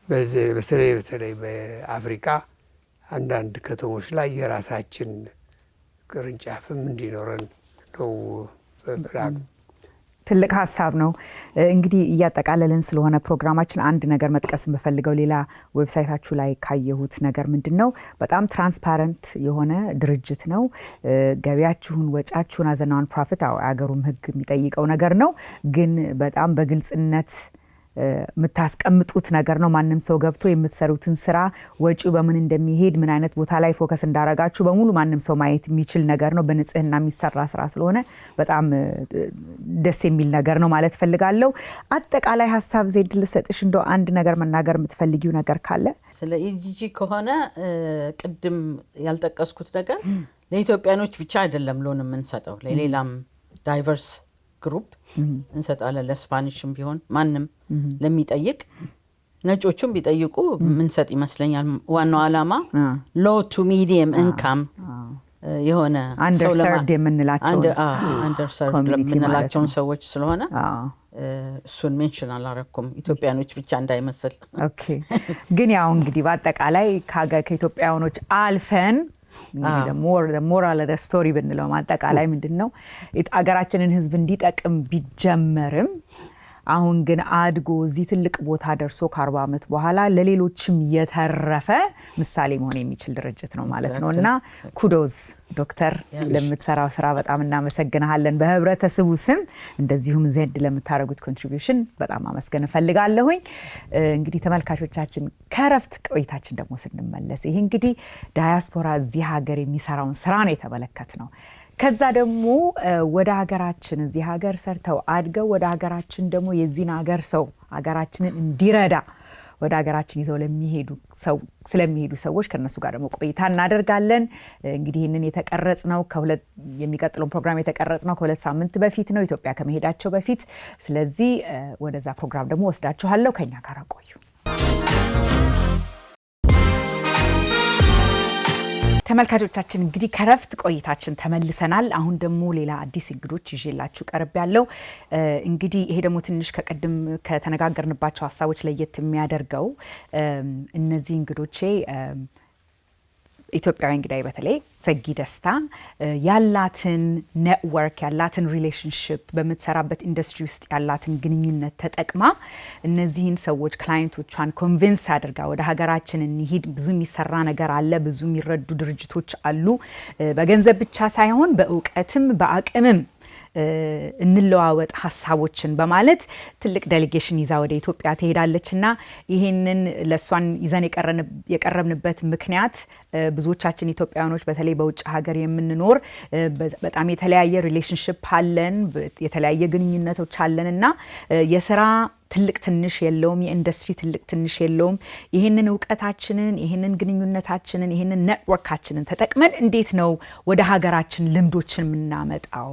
በተለይ በአፍሪካ አንዳንድ ከተሞች ላይ የራሳችን ቅርንጫፍም እንዲኖረን ነው ፕላኑ። ትልቅ ሀሳብ ነው። እንግዲህ እያጠቃለልን ስለሆነ ፕሮግራማችን አንድ ነገር መጥቀስ የምፈልገው ሌላ ዌብሳይታችሁ ላይ ካየሁት ነገር ምንድነው በጣም ትራንስፓረንት የሆነ ድርጅት ነው። ገቢያችሁን ወጫችሁን አዘ ናን ፕሮፊት አገሩም ህግ የሚጠይቀው ነገር ነው፣ ግን በጣም በግልጽነት የምታስቀምጡት ነገር ነው። ማንም ሰው ገብቶ የምትሰሩትን ስራ ወጪው በምን እንደሚሄድ ምን አይነት ቦታ ላይ ፎከስ እንዳረጋችሁ በሙሉ ማንም ሰው ማየት የሚችል ነገር ነው። በንጽህና የሚሰራ ስራ ስለሆነ በጣም ደስ የሚል ነገር ነው ማለት ፈልጋለሁ። አጠቃላይ ሀሳብ ዜድ ልሰጥሽ እንደው አንድ ነገር መናገር የምትፈልጊው ነገር ካለ? ስለ ኢጂጂ ከሆነ ቅድም ያልጠቀስኩት ነገር ለኢትዮጵያኖች ብቻ አይደለም ሎን የምንሰጠው፣ ለሌላም ዳይቨርስ ግሩፕ እንሰጣለን። ለስፓኒሽም ቢሆን ማንም ለሚጠይቅ ነጮቹም ቢጠይቁ ምንሰጥ ይመስለኛል። ዋናው ዓላማ ሎው ቱ ሚዲየም ኢንካም የሆነ አንደርሰርቭድ የምንላቸውን ሰዎች ስለሆነ እሱን ሜንሽን አላረኩም፣ ኢትዮጵያኖች ብቻ እንዳይመስል። ኦኬ። ግን ያው እንግዲህ በአጠቃላይ ከኢትዮጵያኖች አልፈን ሞራል ኦፍ ዘ ስቶሪ ብንለው ማጠቃላይ ምንድነው አገራችንን ህዝብ እንዲጠቅም ቢጀመርም አሁን ግን አድጎ እዚህ ትልቅ ቦታ ደርሶ ከ40 ዓመት በኋላ ለሌሎችም የተረፈ ምሳሌ መሆን የሚችል ድርጅት ነው ማለት ነውና ኩዶዝ ዶክተር ለምትሰራው ስራ በጣም እናመሰግናለን። በህብረተሰቡ ስም እንደዚሁም ዜድ ለምታረጉት ኮንትሪቢዩሽን በጣም አመስገን ፈልጋለሁኝ። እንግዲህ ተመልካቾቻችን ከረፍት ቆይታችን ደግሞ ስንመለስ ይሄ እንግዲህ ዳያስፖራ እዚህ ሀገር የሚሰራውን ስራ ነው የተመለከትነው። ከዛ ደግሞ ወደ ሀገራችን እዚህ ሀገር ሰርተው አድገው ወደ ሀገራችን ደግሞ የዚህን ሀገር ሰው ሀገራችንን እንዲረዳ ወደ ሀገራችን ይዘው ስለሚሄዱ ሰዎች ከነሱ ጋር ደግሞ ቆይታ እናደርጋለን። እንግዲህ ይሄንን የተቀረጽነው የሚቀጥለው ፕሮግራም የተቀረጽነው ከ2 ሳምንት በፊት ነው ኢትዮጵያ ከመሄዳቸው በፊት። ስለዚህ ወደዛ ፕሮግራም ደግሞ ወስዳችኋለሁ። ከኛ ጋር ቆዩ። ተመልካቾቻችን እንግዲህ ከረፍት ቆይታችን ተመልሰናል። አሁን ደግሞ ሌላ አዲስ እንግዶች ይዤላችሁ ቀርብ ያለው እንግዲህ ይሄ ደግሞ ትንሽ ከቀድም ከተነጋገርንባቸው ሐሳቦች ለየት የሚያደርገው እነዚህ እንግዶቼ ኢትዮጵያዊ እንግዳይ በተለይ ሰጊ ደስታ ያላትን ኔትወርክ ያላትን ሪሌሽንሺፕ በመተሰራበት ኢንዱስትሪ ውስጥ ያላትን ግንኙነት ተጠቅማ እነዚህን ሰዎች ክላይንቶቿን ኮንቪንስ አድርጋ ወደ ሀገራችን እንሂድ ብዙ የሚሰራ ነገር አለ ብዙ የሚረዱ ድርጅቶች አሉ በገንዘብ ብቻ ሳይሆን በእውቀትም በአቅምም እንለዋወጥ ሐሳቦችን በማለት ትልቅ ዴሊጌሽን ይዛ ወደ ኢትዮጵያ ትሄዳለችና ይሄንን ለሷን ይዘን የቀረብንበት ምክንያት ብዙዎቻችን ኢትዮጵያውያኖች በተለይ በውጭ ሀገር የምንኖር በጣም የተለያየ ሪሌሽንሺፕ አለን የተለያየ ግንኙነቶች አለንና የሥራ ትልቅ ትንሽ የለውም የኢንዱስትሪ ትልቅ ትንሽ የለውም ይሄንን ዕውቀታችንን ይሄንን ግንኙነታችንን ይሄንን ኔትወርካችንን ተጠቅመን እንዴት ነው ወደ ሀገራችን ልምዶችን ምናመጣው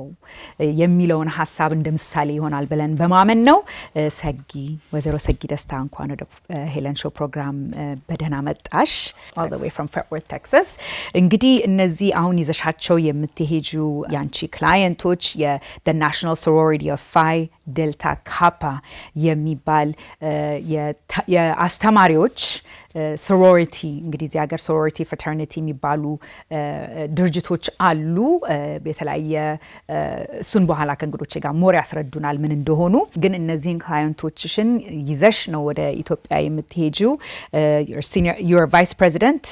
የሚለውን ሐሳብ እንደምሳሌ ይሆናል ብለን በማመን ነው ሰጊ ወዘሮ ሰጊ ደስታ እንኳን ወደ ሄለን ሾው ፕሮግራም በደህና መጣሽ all the way from Fort Worth Texas እንግዲህ እነዚህ አሁን ይዘሻቸው የምትሄጁ ያንቺ ክላይንቶች the National Sorority of Phi Delta Kappa የሚባል የአስተማሪዎች ሶሮሪቲ እንግዲህ እዚህ ሀገር ሶሮሪቲ ፍራተርኒቲ የሚባሉ ድርጅቶች አሉ በተለያየ እሱን በኋላ ከእንግዶቼ ጋር ሞር ያስረዱናል ምን እንደሆኑ ግን እነዚህን ክላይንቶችሽን ይዘሽ ነው ወደ ኢትዮጵያ የምትሄጂው you're vice president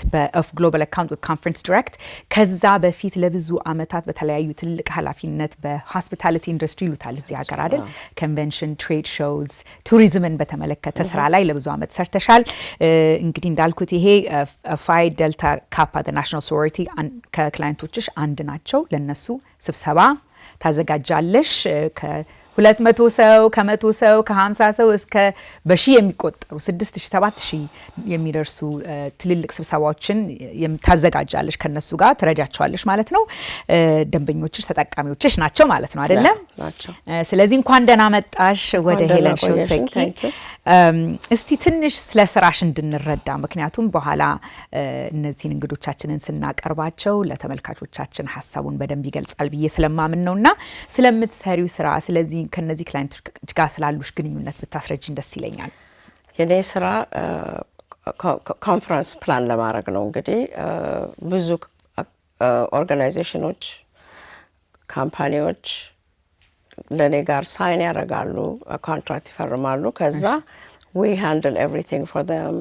of global account with conference direct ከዛ በፊት ለብዙ አመታት በተለያዩ ትልቅ ኃላፊነት በሆስፒታሊቲ ኢንዱስትሪ ይሉታል እዚህ ሀገር አይደል convention trade shows tourismን በተመለከተ ስራ ላይ ለብዙ አመት ሰርተሻል እንግዲህ እንዳልኩት ይሄ ፋይ ዴልታ ካፓ the national sorority ከክላይንቶችሽ አንድ ናቸው ለነሱ ስብሰባ ታዘጋጃለሽ ከ200 ሰው ከ100 ሰው ከ50 ሰው እስከ በሺ የሚቆጠሩ 6000 7000 የሚደርሱ ትልልቅ ስብሰባዎችን ታዘጋጃለሽ ከነሱ ጋር ትረዳቸዋለሽ ማለት ነው ደንበኞችሽ ተጠቃሚዎችሽ ናቸው ማለት ነው አይደለም ናቸው ስለዚህ እንኳን ደህና መጣሽ ወደ ሄለን ሾው ሰጊ እስቲ ትንሽ ስለ ስራሽ እንድንረዳ ምክንያቱም በኋላ እነዚህን እንግዶቻችንን ስናቀርባቸው ለተመልካቾቻችን ሐሳቡን በደንብ ይገልጻል ብዬ ስለማምን ነውና ስለምትሰሪው ስራ ስለዚህ ከነዚህ ክላይንቶች ጋር ስላሉሽ ግንኙነት ብታስረጅኝ ደስ ይለኛል የኔ ስራ ኮንፈረንስ ፕላን ለማድረግ ነው እንግዲህ ብዙ ኦርጋናይዜሽኖች ካምፓኒዎች ለኔ ጋር ሳይን ያደርጋሉ ኮንትራክት ይፈርማሉ ከዛ we handle everything for them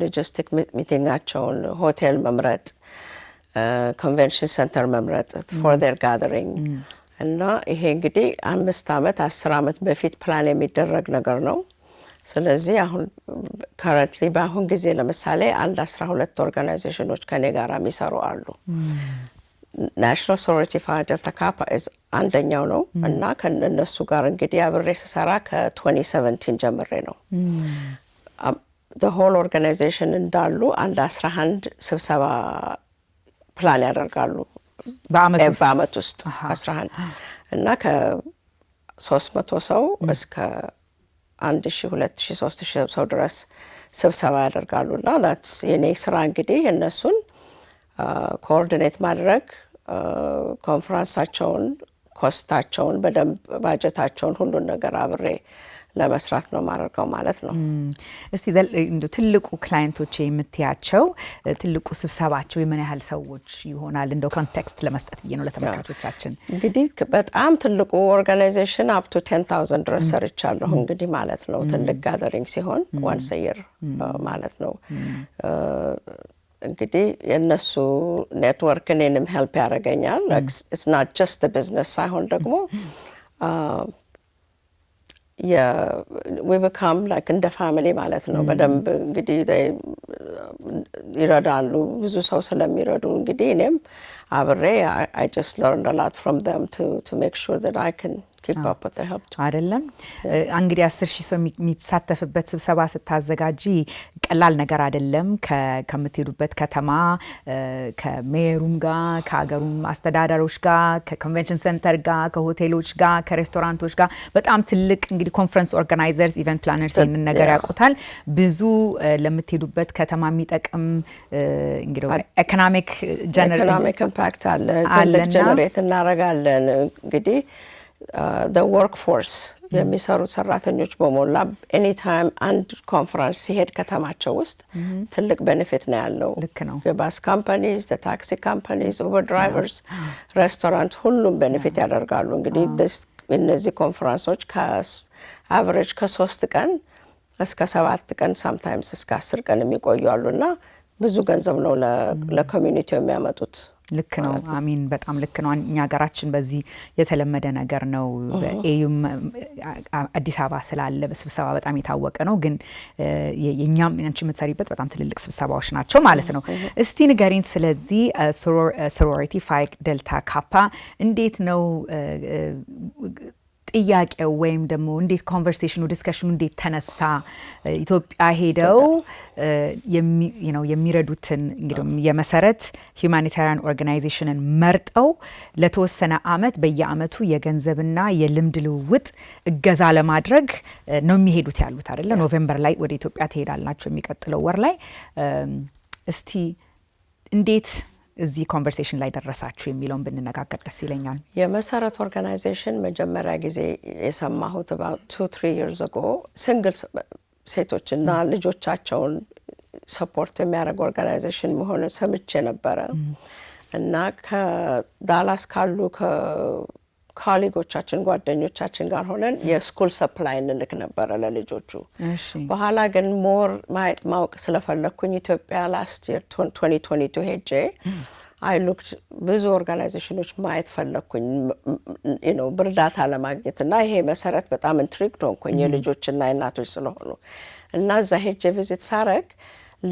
logistic meetingaቸውን ሆቴል መምረጥ convention center መምረጥ for their gathering እና ይሄ እንግዲህ 5 አመት 10 አመት በፊት ፕላን የሚደረግ ነገር ነው ስለዚህ አሁን currently በአሁን ጊዜ ለምሳሌ 12 ኦርጋናይዜሽኖች ከኔ ጋር የሚሰሩ አሉ National Sorority Phi Delta Kappa is አንደኛው ነው እና ከነሱ ጋር እንግዲህ አብሬ ስሰራ ከ2017 ጀምሬ ነው the whole organization እንዳሉ 11 ስብሰባ ፕላን ያደርጋሉ በአመት ውስጥ 11 እና ከ300 ሰው እስከ 1000 2000 3000 ሰው ድረስ ስብሰባ ያደርጋሉና that's የኔ ስራ እንግዲህ እነሱን ኮኦርዲኔት ማድረግ ኮንፈረንሳቸውን ኮስታቸውን በደንብ ባጀታቸውን ሁሉ ነገር አብሬ ለመስራት ነው ማድረገው ማለት ነው እስቲ ትልቁ ክላይንቶች የምትያቸው ትልቁ ስብሰባቸው የምን ያህል ሰዎች ይሆናል እንደው ኮንቴክስት ለመስጠት ብዬ ነው ለተመልካቾቻችን እንግዲህ በጣም ትልቁ ኦርጋናይዜሽን up to 10000 ድረስ ሰርቻለሁ እንግዲህ ማለት ነው ትልቅ ጋዘሪንግ ሲሆን once a year ማለት ነው እንግዲህ የነሱ ኔትወርክ እኔንም ሄልፕ ያደርገኛል it's not just the business ሳይሆን ደግሞ we become like in the family ማለት ነው በደንብ እንግዲህ ይረዳሉ ብዙ ሰው ስለሚረዱ እንግዲህ እኔም አብሬ I just learned a lot from them to make sure that I keep up with the help too. አይደለም እንግዲህ 10,000 ሰው የሚሳተፍበት ስብሰባ ስታዘጋጂ ቀላል ነገር አይደለም ከምትሄዱበት ከተማ ከሜሩም ጋር ከሀገሩም አስተዳዳሪዎች ጋር ከኮንቬንሽን ሴንተር ጋር ከሆቴሎች ጋር ከሬስቶራንቶች ጋር በጣም ትልቅ እንግዲህ ኮንፈረንስ ኦርጋናይዘርስ ኢቨንት ፕላነርስ ይሄንን ነገር ያውቁታል ብዙ ለምትሄዱበት ከተማ የሚጠቅም እንግዲህ ኢኮኖሚክ ኢምፓክት አለ ጀነሬት እናረጋለን እንግዲህ the workforce የሚሰሩት ሰራተኞች በሞላ any time and conference ሲሄድ ከተማቸው ውስጥ ትልቅ ቤኔፊት ነው ያለው የባስ companies the taxi companies uber drivers restaurant ሁሉም ቤኔፊት ያደርጋሉ እንግዲህ እነዚህ ኮንፈረንሶች ከአቨሬጅ ከ3 ቀን እስከ 7 ቀን sometimes እስከ 10 ቀን የሚቆዩ አሉና ብዙ ገንዘብ ነው ለኮሚኒቲው የሚያመጡት ልክ ነው አሚን በጣም ልክ ነው እኛ ሀገራችን በዚህ የተለመደ ነገር ነው በኤዩም አዲስ አበባ ስላለ በስብሰባ በጣም የታወቀ ነው ግን የኛም አንቺ የምትሰሪበት በጣም ትልልቅ ስብሰባዎች ናቸው ማለት ነው እስቲ ንገሪን ስለዚህ sorority phi delta kappa እንዴት ነው ጥያቄው ወይም ደግሞ እንዴት ኮንቨርሴሽኑ ዲስከሽኑ እንዴት ተነሳ ኢትዮጵያ ሄደው የሚረዱትን እንግዲህ የመሰረት ሁማኒታሪያን ኦርጋናይዜሽንን መርጠው ለተወሰነ አመት በየአመቱ የገንዘብና የልምድ ልውውጥ እገዛ ለማድረግ ነው የሚሄዱት ያሉት አይደለ ኖቬምበር ላይ ወደ ኢትዮጵያ ትሄዳላችሁ የሚቀጥለው ወር ላይ እስቲ እንዴት እዚህ ኮንቨርሴሽን ላይ ደረሳችሁ የሚለውን ብንነጋገር ደስ ይለኛል የመሰረት ኦርጋናይዜሽን መጀመሪያ ጊዜ የሰማሁት about 2-3 years ago ሲንግል ሴቶችና ልጆቻቸውን ሰፖርት የሚያደርግ ኦርጋናይዜሽን መሆኑ ሰምቼ ነበር እና ከዳላስ ካሉ ኮሊጎቻችን ጓደኞቻችን ጋር ሆነን የስኩል ሰፕላይ እንልክ ነበር ለልጆቹ በኋላ ግን ሞር ማወቅ ስለፈለኩኝ ኢትዮጵያ ላስት year 2022 ሄጄ I looked ብዙ ኦርጋናይዜሽኖች ማየት ፈለኩኝ ብርዳታ ለማግኘትና ይሄ መሰረት በጣም ኢንትሪግድ ሆንኩኝ የልጆችና እናቶች ስለሆኑ እና እዛ ሄጄ ቪዚት ሳረግ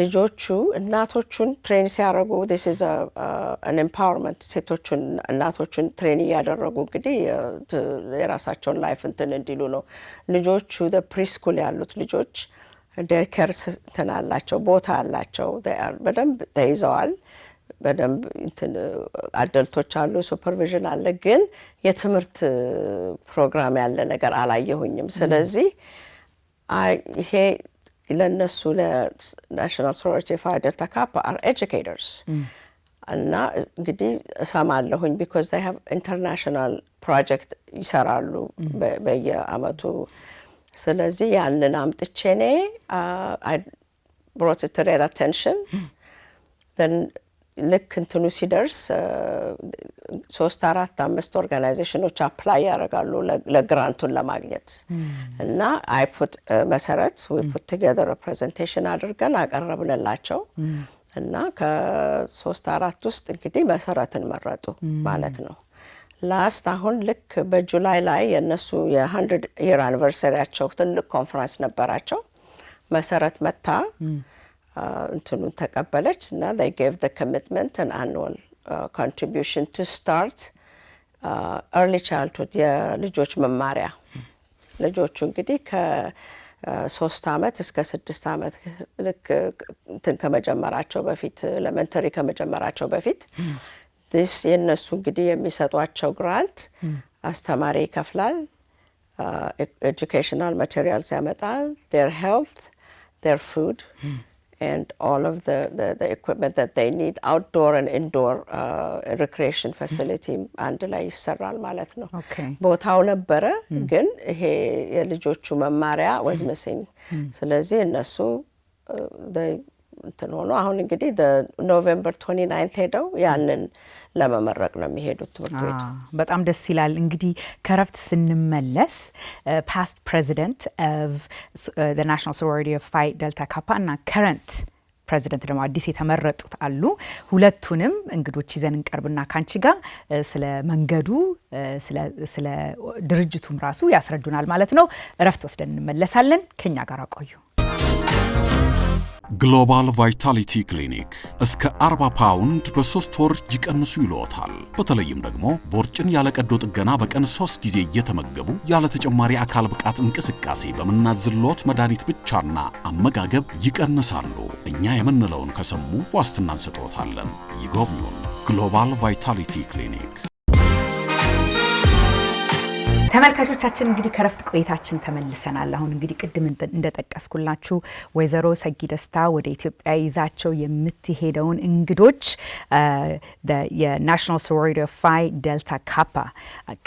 ልጆቹ እናቶቹን ትሬን ሲያደርጉ this is an empowerment ሴቶቹን እናቶቹን ትሬን ያደረጉ እንግዲህ የራሳቸውን ላይፍ እንትን እንዲሉ ነው ልጆቹ the preschool ያሉት ልጆች ዴይኬር ተናላቸው ቦታ አላቸው በደንብ ተይዘዋል በደንብ እንትን አደልቶች አሉ ሱፐርቪዥን አለ ግን የትምህርት ፕሮግራም ያለ ነገር አላየሁኝም ስለዚህ ይሄ ለነሱ ለናሽናል sorority phi delta kappa are educators እና እንግዲህ ሰማለሁኝ because they have international project ይሰራሉ በየአመቱ ስለዚህ ያንን አምጥቼ ነኝ I brought it to their attention then ልክ እንትኑ ሲደርስ 3-4-5 ኦርጋናይዜሽኖች አፕላይ ያደርጋሉ ለግራንቱን ለማግኘት እና I put መሰረት we put together a presentation አድርገን አቀረብንላቸው እና ከ3-4 ውስጥ እንግዲህ መሰረትን መረጡ ማለት ነው ላስት አሁን ልክ በጁላይ ላይ የነሱ የ100 year anniversaryያቸው ትልቅ ኮንፈረንስ ነበራቸው መሰረት መታ እንትኑን ተቀበለች እና they gave the commitment an annual contribution to start early childhood የልጆች መማሪያ ልጆቹ እንግዲህ ከ3 አመት እስከ 6 አመት ልክ እንትን ከመጀመራቸው በፊት ኤሌመንተሪ ከመጀመራቸው በፊት this የነሱ እንግዲህ የሚሰጧቸው ግራንት አስተማሪ ይከፍላል educational materials ያመጣል their health their food and all of the equipment that they need outdoor and indoor recreation facility and ላይ ይሰራል ማለት ነው ቦታው ነበረ ግን ይሄ የልጆቹ መማሪያ was missing ስለዚህ እነሱ እንትኖ አሁን እንግዲህ November 29th ሄደው ያንን ለመመረቅ ነው የሚሄዱት ትምህርት ቤቱ በጣም ደስ ይላል እንግዲህ ከረፍት ስንመለስ past president of the National Sorority Phi Delta Kappa እና current president ደግሞ አዲስ የተመረጡት አሉ ሁለቱንም እንግዶች ይዘን እንቀርብና ካንቺ ጋር ስለ መንገዱ ስለ ድርጅቱም ራሱ ያስረዱናል ማለት ነው ረፍት ወስደን እንመለሳለን ከኛ ጋር አቆዩ ግሎባል ቫይታሊቲ ክሊኒክ እስከ 40 ፓውንድ በ3 ወር ይቀንሱ ይሎታል። በተለይም ደግሞ ቦርጭን ያለ ቀዶ ጥገና በቀን 3 ጊዜ እየተመገቡ ያለ ተጨማሪ አካል ብቃት እንቅስቃሴ በመናዝሎት መድኃኒት ብቻና አመጋገብ ይቀንሳሉ። እኛ የምንለውን ከሰሙ ዋስትና እንሰጥዎታለን። ይጎብኙን። ግሎባል ቫይታሊቲ ክሊኒክ። ተመልካቾቻችን እንግዲህ ከረፍት ቆይታችን ተመልሰናል። አሁን እንግዲህ ቅድም እንደጠቀስኩላችሁ ወይዘሮ ሰጊ ደስታ ወደ ኢትዮጵያ ይዛቸው የምትሄደውን እንግዶች የናሽናል ሶሮሪቲ ኦፍ ፋይ ዴልታ ካፓ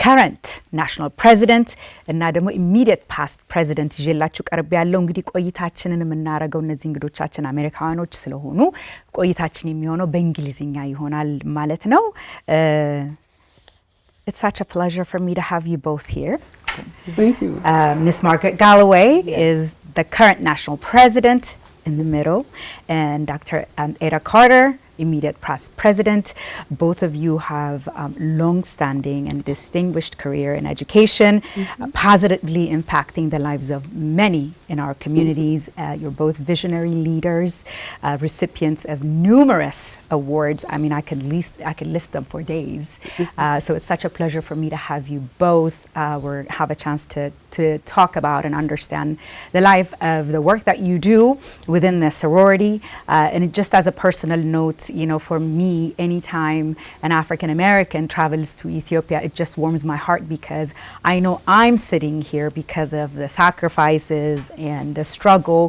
ከረንት ናሽናል ፕሬዚደንት እና ደግሞ ኢሚዲየት ፓስት ፕሬዚደንት ይዤላችሁ ቀርብ ያለው እንግዲህ ቆይታችንን የምናደርገው እነዚህ እንግዶቻችን አሜሪካኖች ስለሆኑ ቆይታችን የሚሆነው በእንግሊዝኛ ይሆናል ማለት ነው። It's such a pleasure for me to have you both here. Thank you. Ms. Margaret Galloway is the current national president in the middle, and Dr. Ada Carter, immediate past president. Both of you have long-standing and distinguished career in education, positively impacting the lives of many in our communities. You're both visionary leaders, recipients of numerous awards. I mean, I could list them for days. So it's such a pleasure for me to have you both have a chance to talk about and understand the life of the work that you do within the sorority. And just as a personal note, you know, for me, anytime an African American travels to Ethiopia, it just warms my heart because I know I'm sitting here because of the sacrifices and the struggle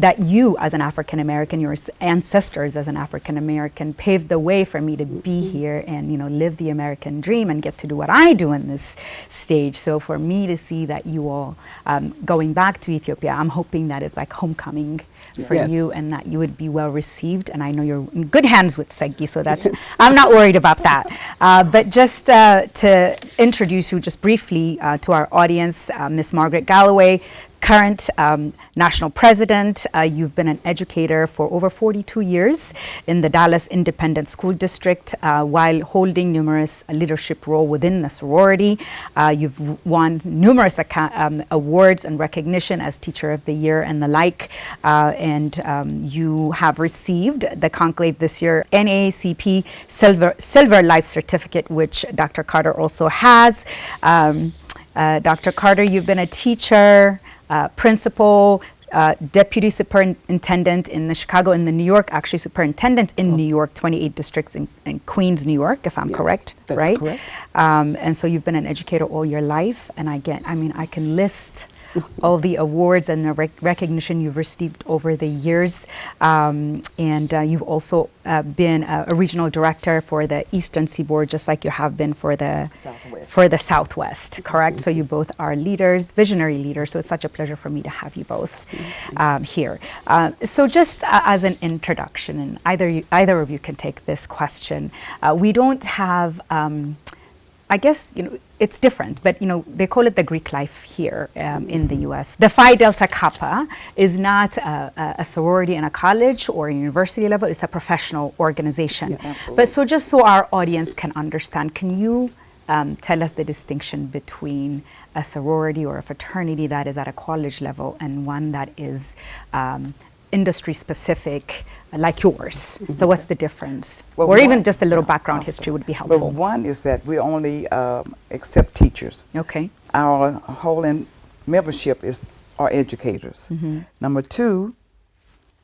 that you as an African American, your ancestors as an African American paved the way for me to be here and, you know, live the American dream and get to do what I do in this stage. So for me to see that you all going back to Ethiopia, I'm hoping that it's like homecoming for you and that you would be well received. And I know you're in good hands with Segi, so that's I'm not worried about that. But just to introduce you just briefly to our audience, Ms. Margaret Galloway, current national president. You've been an educator for over 42 years in the Dallas Independent School District while holding numerous leadership roles within the sorority. You've won numerous awards and recognition as Teacher of the Year and the like. And you have received the conclave this year, NAACP Silver Life Certificate, which Dr. Carter also has. Dr. Carter, you've been a teacher, principal, deputy superintendent in the Chicago and the New York, actually superintendent in New York, 28 districts in Queens, New York, if I'm correct, that's right? Correct. And so you've been an educator all your life, and I can list all the awards and the recognition you've received over the years. And you've also been a regional director for the Eastern Seaboard, just like you have been for the Southwest, correct? So you both are leaders, visionary leaders. So it's such a pleasure for me to have you both here. So just as an introduction, and either of you can take this question. We don't have, I guess, you know, it's different, but, you know, they call it the Greek life here in the U.S. The Phi Delta Kappa is not a sorority in a college or a university level. It's a professional organization. Yes, but so just so our audience can understand, can you tell us the distinction between a sorority or a fraternity that is at a college level and one that is industry specific, like yours? So what's the difference? Well, or even just a little background history would be helpful. Well, one is that we only accept teachers. Okay. Our whole membership are educators. Number two,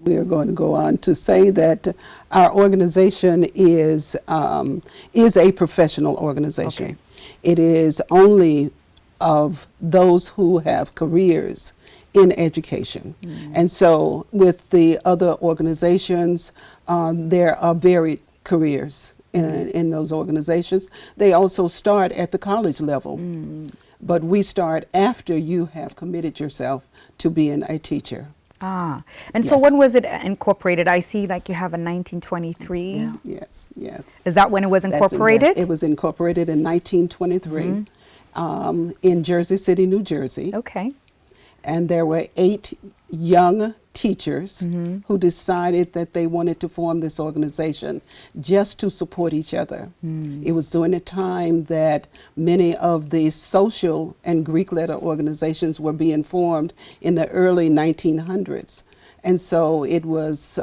we are going to go on to say that our organization is a professional organization. Okay. It is only of those who have careers in education. And so with the other organizations, there are varied careers in those organizations. They also start at the college level, but we start after you have committed yourself to being a teacher. And so when was it incorporated? I see like you have a 1923. Yes. Is that when it was incorporated? It was incorporated in 1923 in Jersey City, New Jersey. Okay. And there were 8 young teachers who decided that they wanted to form this organization just to support each other. It was during a time that many of the social and Greek letter organizations were being formed in the early 1900s. And so it was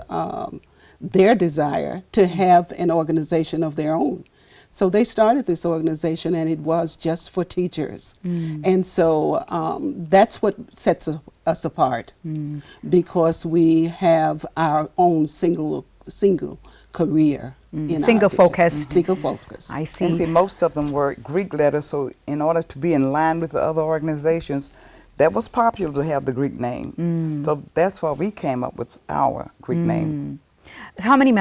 their desire to have an organization of their own. So they started this organization, and it was just for teachers. And so that's what sets us apart, because we have our own single career. Single focused. Single focused. I I see. see. See, most of them were Greek letters, so in order to be in line with the other organizations, that was popular to have the Greek name. So that's why we came up with our Greek name. How many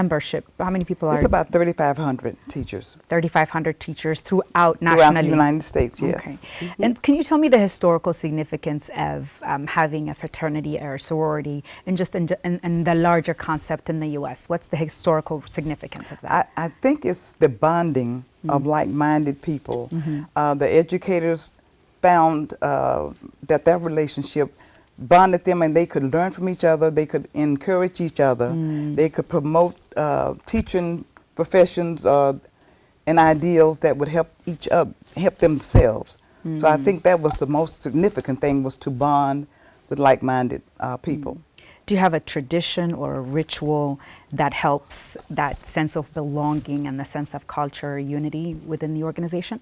people are? It's about 3,500 teachers 3,500 teachers throughout throughout nationally. the United States, yes. Okay. And can you tell me the historical significance of having a fraternity or sorority and just in the larger concept in the U.S.? What's the historical significance of that? I think it's the bonding of like-minded people. The educators found that their relationship bonded them, and they could learn from each other, they could encourage each other, they could promote teaching professions and ideals that would help each other, help themselves. So I think that was the most significant thing, was to bond with like-minded people. Do you have a tradition or a ritual that helps that sense of belonging and the sense of culture or unity within the organization?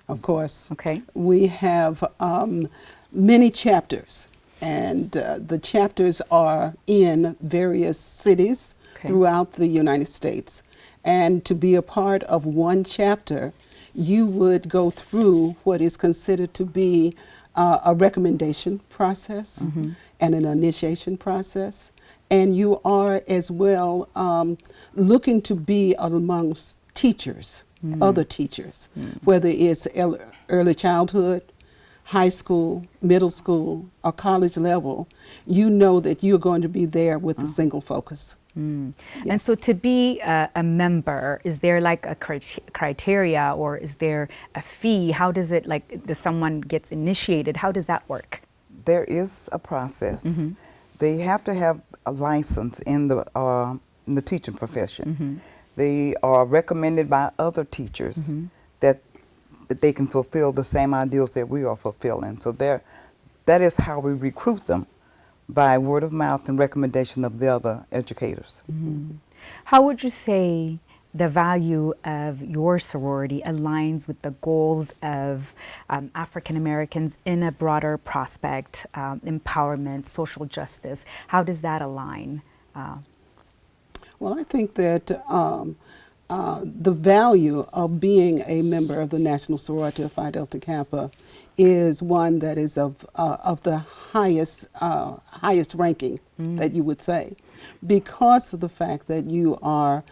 Of course. Okay. We have many chapters, and the chapters are in various cities throughout the United States. And to be a part of one chapter, you would go through what is considered to be a recommendation process and an initiation process. And you are as well looking to be amongst teachers, other teachers, whether it's early childhood, high school, middle school, or college level. You know that you're going to be there with a single focus. Yes. And so to be a member, is there like a criteria, or is there a fee? How does it, like, does someone get initiated? How does that work? There is a process. They have to have a license in the teaching profession. They are recommended by other teachers that they can fulfill the same ideals that we are fulfilling. So that is how we recruit them, by word of mouth and recommendation of the other educators. How would you say the value of your sorority aligns with the goals of African Americans in a broader prospect, empowerment, social justice? How does that align? Well, I think that the value of being a member of the National Sorority of Phi Delta Kappa is one that is of the highest ranking that you would say, because of the fact that you are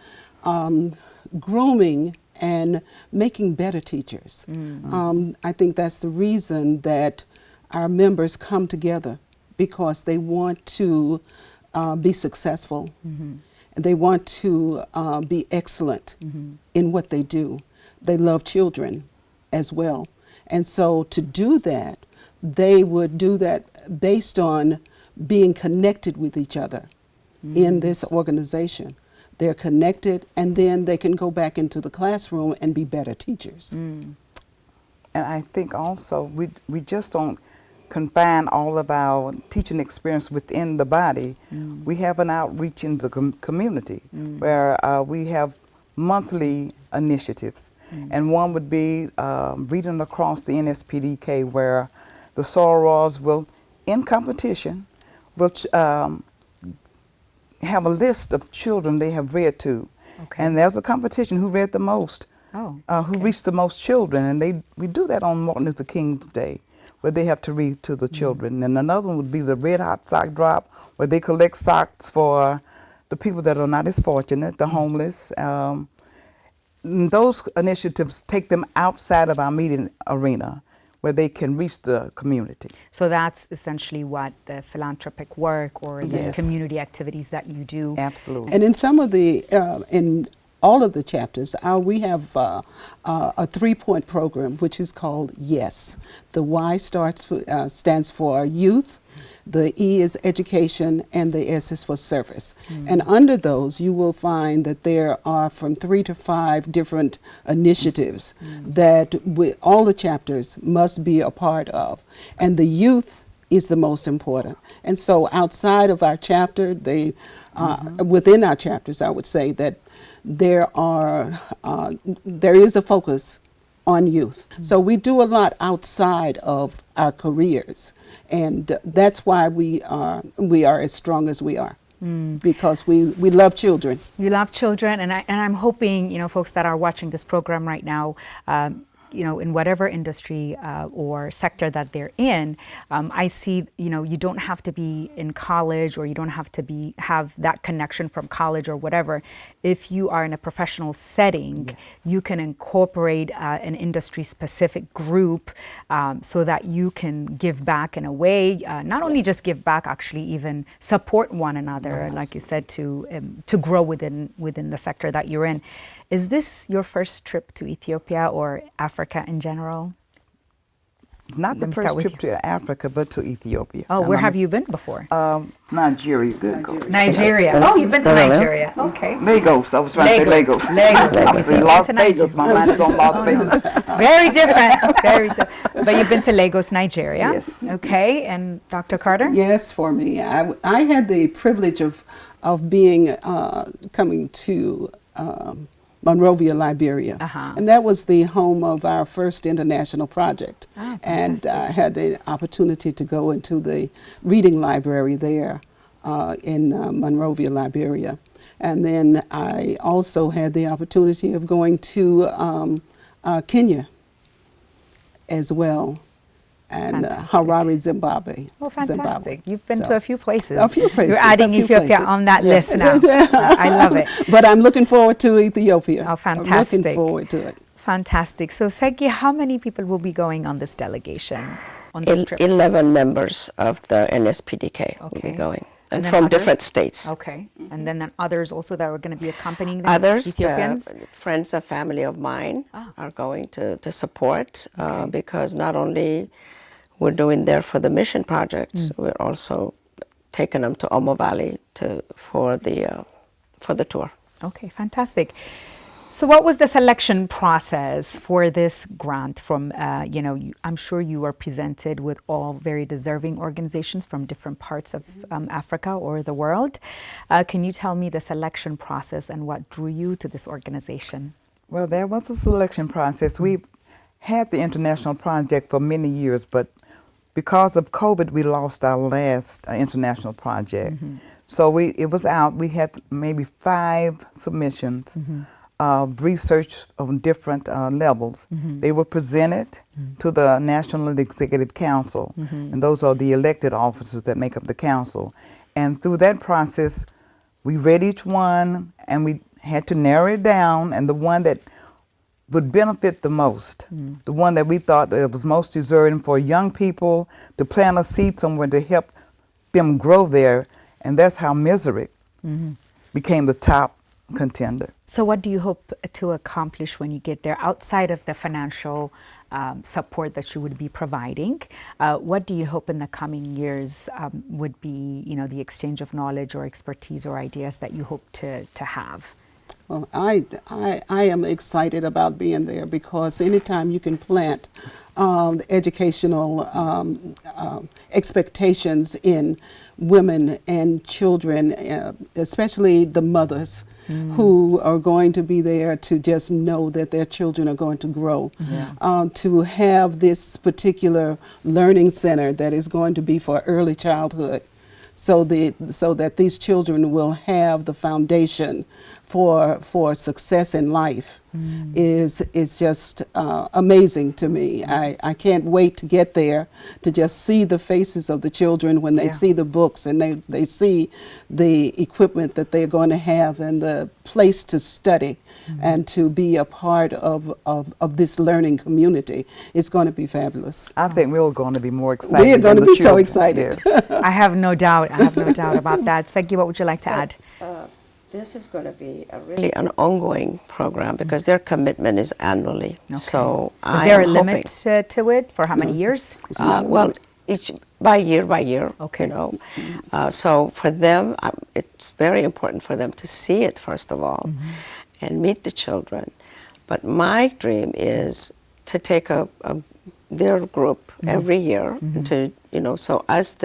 grooming and making better teachers. I think that's the reason that our members come together, because they want to be successful. They want to be excellent in what they do. They love children as well. And so to do that, they would do that based on being connected with each other in this organization. They're connected, and then they can go back into the classroom and be better teachers. And I think also we just don't confine all of our teaching experience within the body. We have an outreach in the community where we have monthly initiatives. And one would be reading across the NSPDK, where the sorors will, in competition, will have a list of children they have read to. And there's a competition who read the most, who reached the most children. And we do that on Martin Luther King's Day, where they have to read to the children. And another one would be the Red Hot Sock Drop, where they collect socks for the people that are not as fortunate, the homeless. Those initiatives take them outside of our meeting arena, where they can reach the community. So that's essentially what the philanthropic work or the community activities that you do. Absolutely. And in some of the, in all of the chapters, we have a 3-point program, which is called YES. The Y stands for youth, the E is education, and the S is for service. And under those, you will find that there are from 3 to 5 different initiatives that all the chapters must be a part of. And the youth is the most important. And so outside of our chapter, they, within our chapters, I would say that there is a focus on youth. So we do a lot outside of our careers, and that's why we are as strong as we are. Because we love children. You love children, and I'm hoping, you know, folks that are watching this program right now, you know, in whatever industry or sector that they're in, I see, you know, you don't have to be in college, or you don't have to have that connection from college or whatever. If you are in a professional setting, you can incorporate an industry-specific group so that you can give back in a way, not only just give back, actually even support one another, like you said, to grow within the sector that you're in. Is this your first trip to Ethiopia or Africa in general? It's not the first trip to Africa, but to Ethiopia. Oh, where have you been before? Nigeria. Good. Nigeria. Oh, you've been to Nigeria. Okay. Lagos. I was trying to say Lagos. I was in Las Vegas. My mind is on Las Vegas. Very different. Very different. But you've been to Lagos, Nigeria. Yes. Okay. And Dr. Carter? Yes, for me. I had the privilege of being coming to Monrovia, Liberia. And that was the home of our first international project. And I had the opportunity to go into the reading library there in Monrovia, Liberia. And then I also had the opportunity of going to Kenya as well. And Harare, Zimbabwe. Oh, fantastic. Zimbabwe. You've been to a few places. A few places. You're adding Ethiopia on that list now. I love it. But I'm looking forward to Ethiopia. Oh, fantastic. I'm looking forward to it. Fantastic. So, Segi, how many people will be going on this delegation, on this trip? 11 members of the NSPDK will be going. And from different states. Okay. And then others also that are going to be accompanying them? Others, Ethiopians? friends and family of mine are going to support because not only we're doing there for the mission projects, we're also taking them to Omo Valley for the tour. Okay, fantastic. So what was the selection process for this grant from, you know, I'm sure you were presented with all very deserving organizations from different parts of Africa or the world. Can you tell me the selection process and what drew you to this organization? Well, there was a selection process. We had the international project for many years, but because of COVID, we lost our last international project. So it was out. We had maybe 5 submissions. Research on different levels. They were presented to the National Executive Council, and those are the elected officers that make up the council. And through that process, we read each one, and we had to narrow it down, and the one that would benefit the most, the one that we thought that was most deserving for young people to plant a seed somewhere to help them grow there, and that's how Misery became the top contender. So what do you hope to accomplish when you get there outside of the financial support that you would be providing? What do you hope in the coming years would be, you know, the exchange of knowledge or expertise or ideas that you hope to have? Well, I am excited about being there because anytime you can plant educational expectations in women and children, especially the mothers who are going to be there to just know that their children are going to grow. To have this particular learning center that is going to be for early childhood, so that these children will have the foundation for success in life is just amazing to me. I can't wait to get there to just see the faces of the children when they see the books and they see the equipment that they're going to have and the place to study and to be a part of this learning community. It's going to be fabulous. I think we're going to be more excited. We're going to be so excited. I have no doubt. I have no doubt about that. Segi, what would you like to add? This is going to be really an ongoing program because their commitment is annually. Okay. So is there a limit to it for how many years? Well, by year. Okay. You know, so for them, it's very important for them to see it first of all, and meet the children. But my dream is to take a their group every year to, you know, so as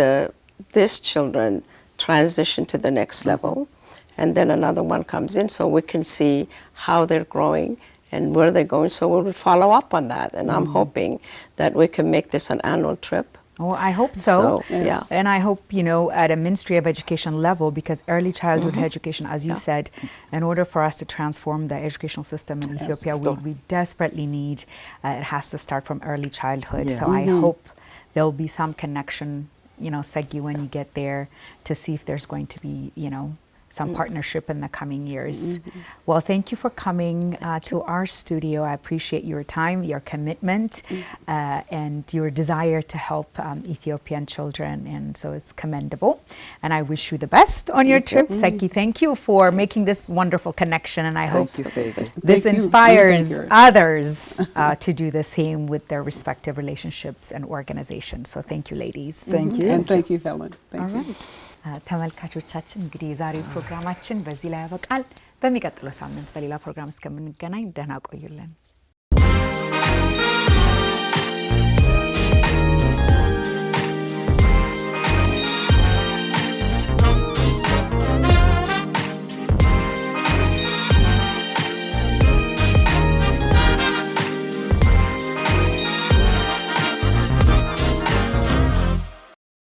these children transition to the next level, and then another one comes in, so we can see how they're growing and where they're going. So we will follow up on that, and I'm hoping that we can make this an annual trip. Oh, I hope so. Yes. Yeah. And I hope, you know, at a Ministry of Education level, because early childhood education, as you said, in order for us to transform the educational system in Ethiopia, we desperately need, it has to start from early childhood. So I hope there'll be some connection, you know, Segi, when you get there, to see if there's going to be, you know, some partnership in the coming years. Well, thank you for coming to our studio. I appreciate your time, your commitment, and your desire to help Ethiopian children, and so it's commendable. And I wish you the best on your trip. Seki, thank you for making this wonderful connection, and I hope this inspires others to do the same with their respective relationships and organizations. So thank you, ladies. Thank you. And thank you, Helen. Thank you. Right. ተመልካቾቻችን እንግዲህ የዛሬው ፕሮግራማችን በዚህ ላይ ያበቃል። በሚቀጥለው ሳምንት በሌላ ፕሮግራም እስከምንገናኝ ደህና ቆዩልን።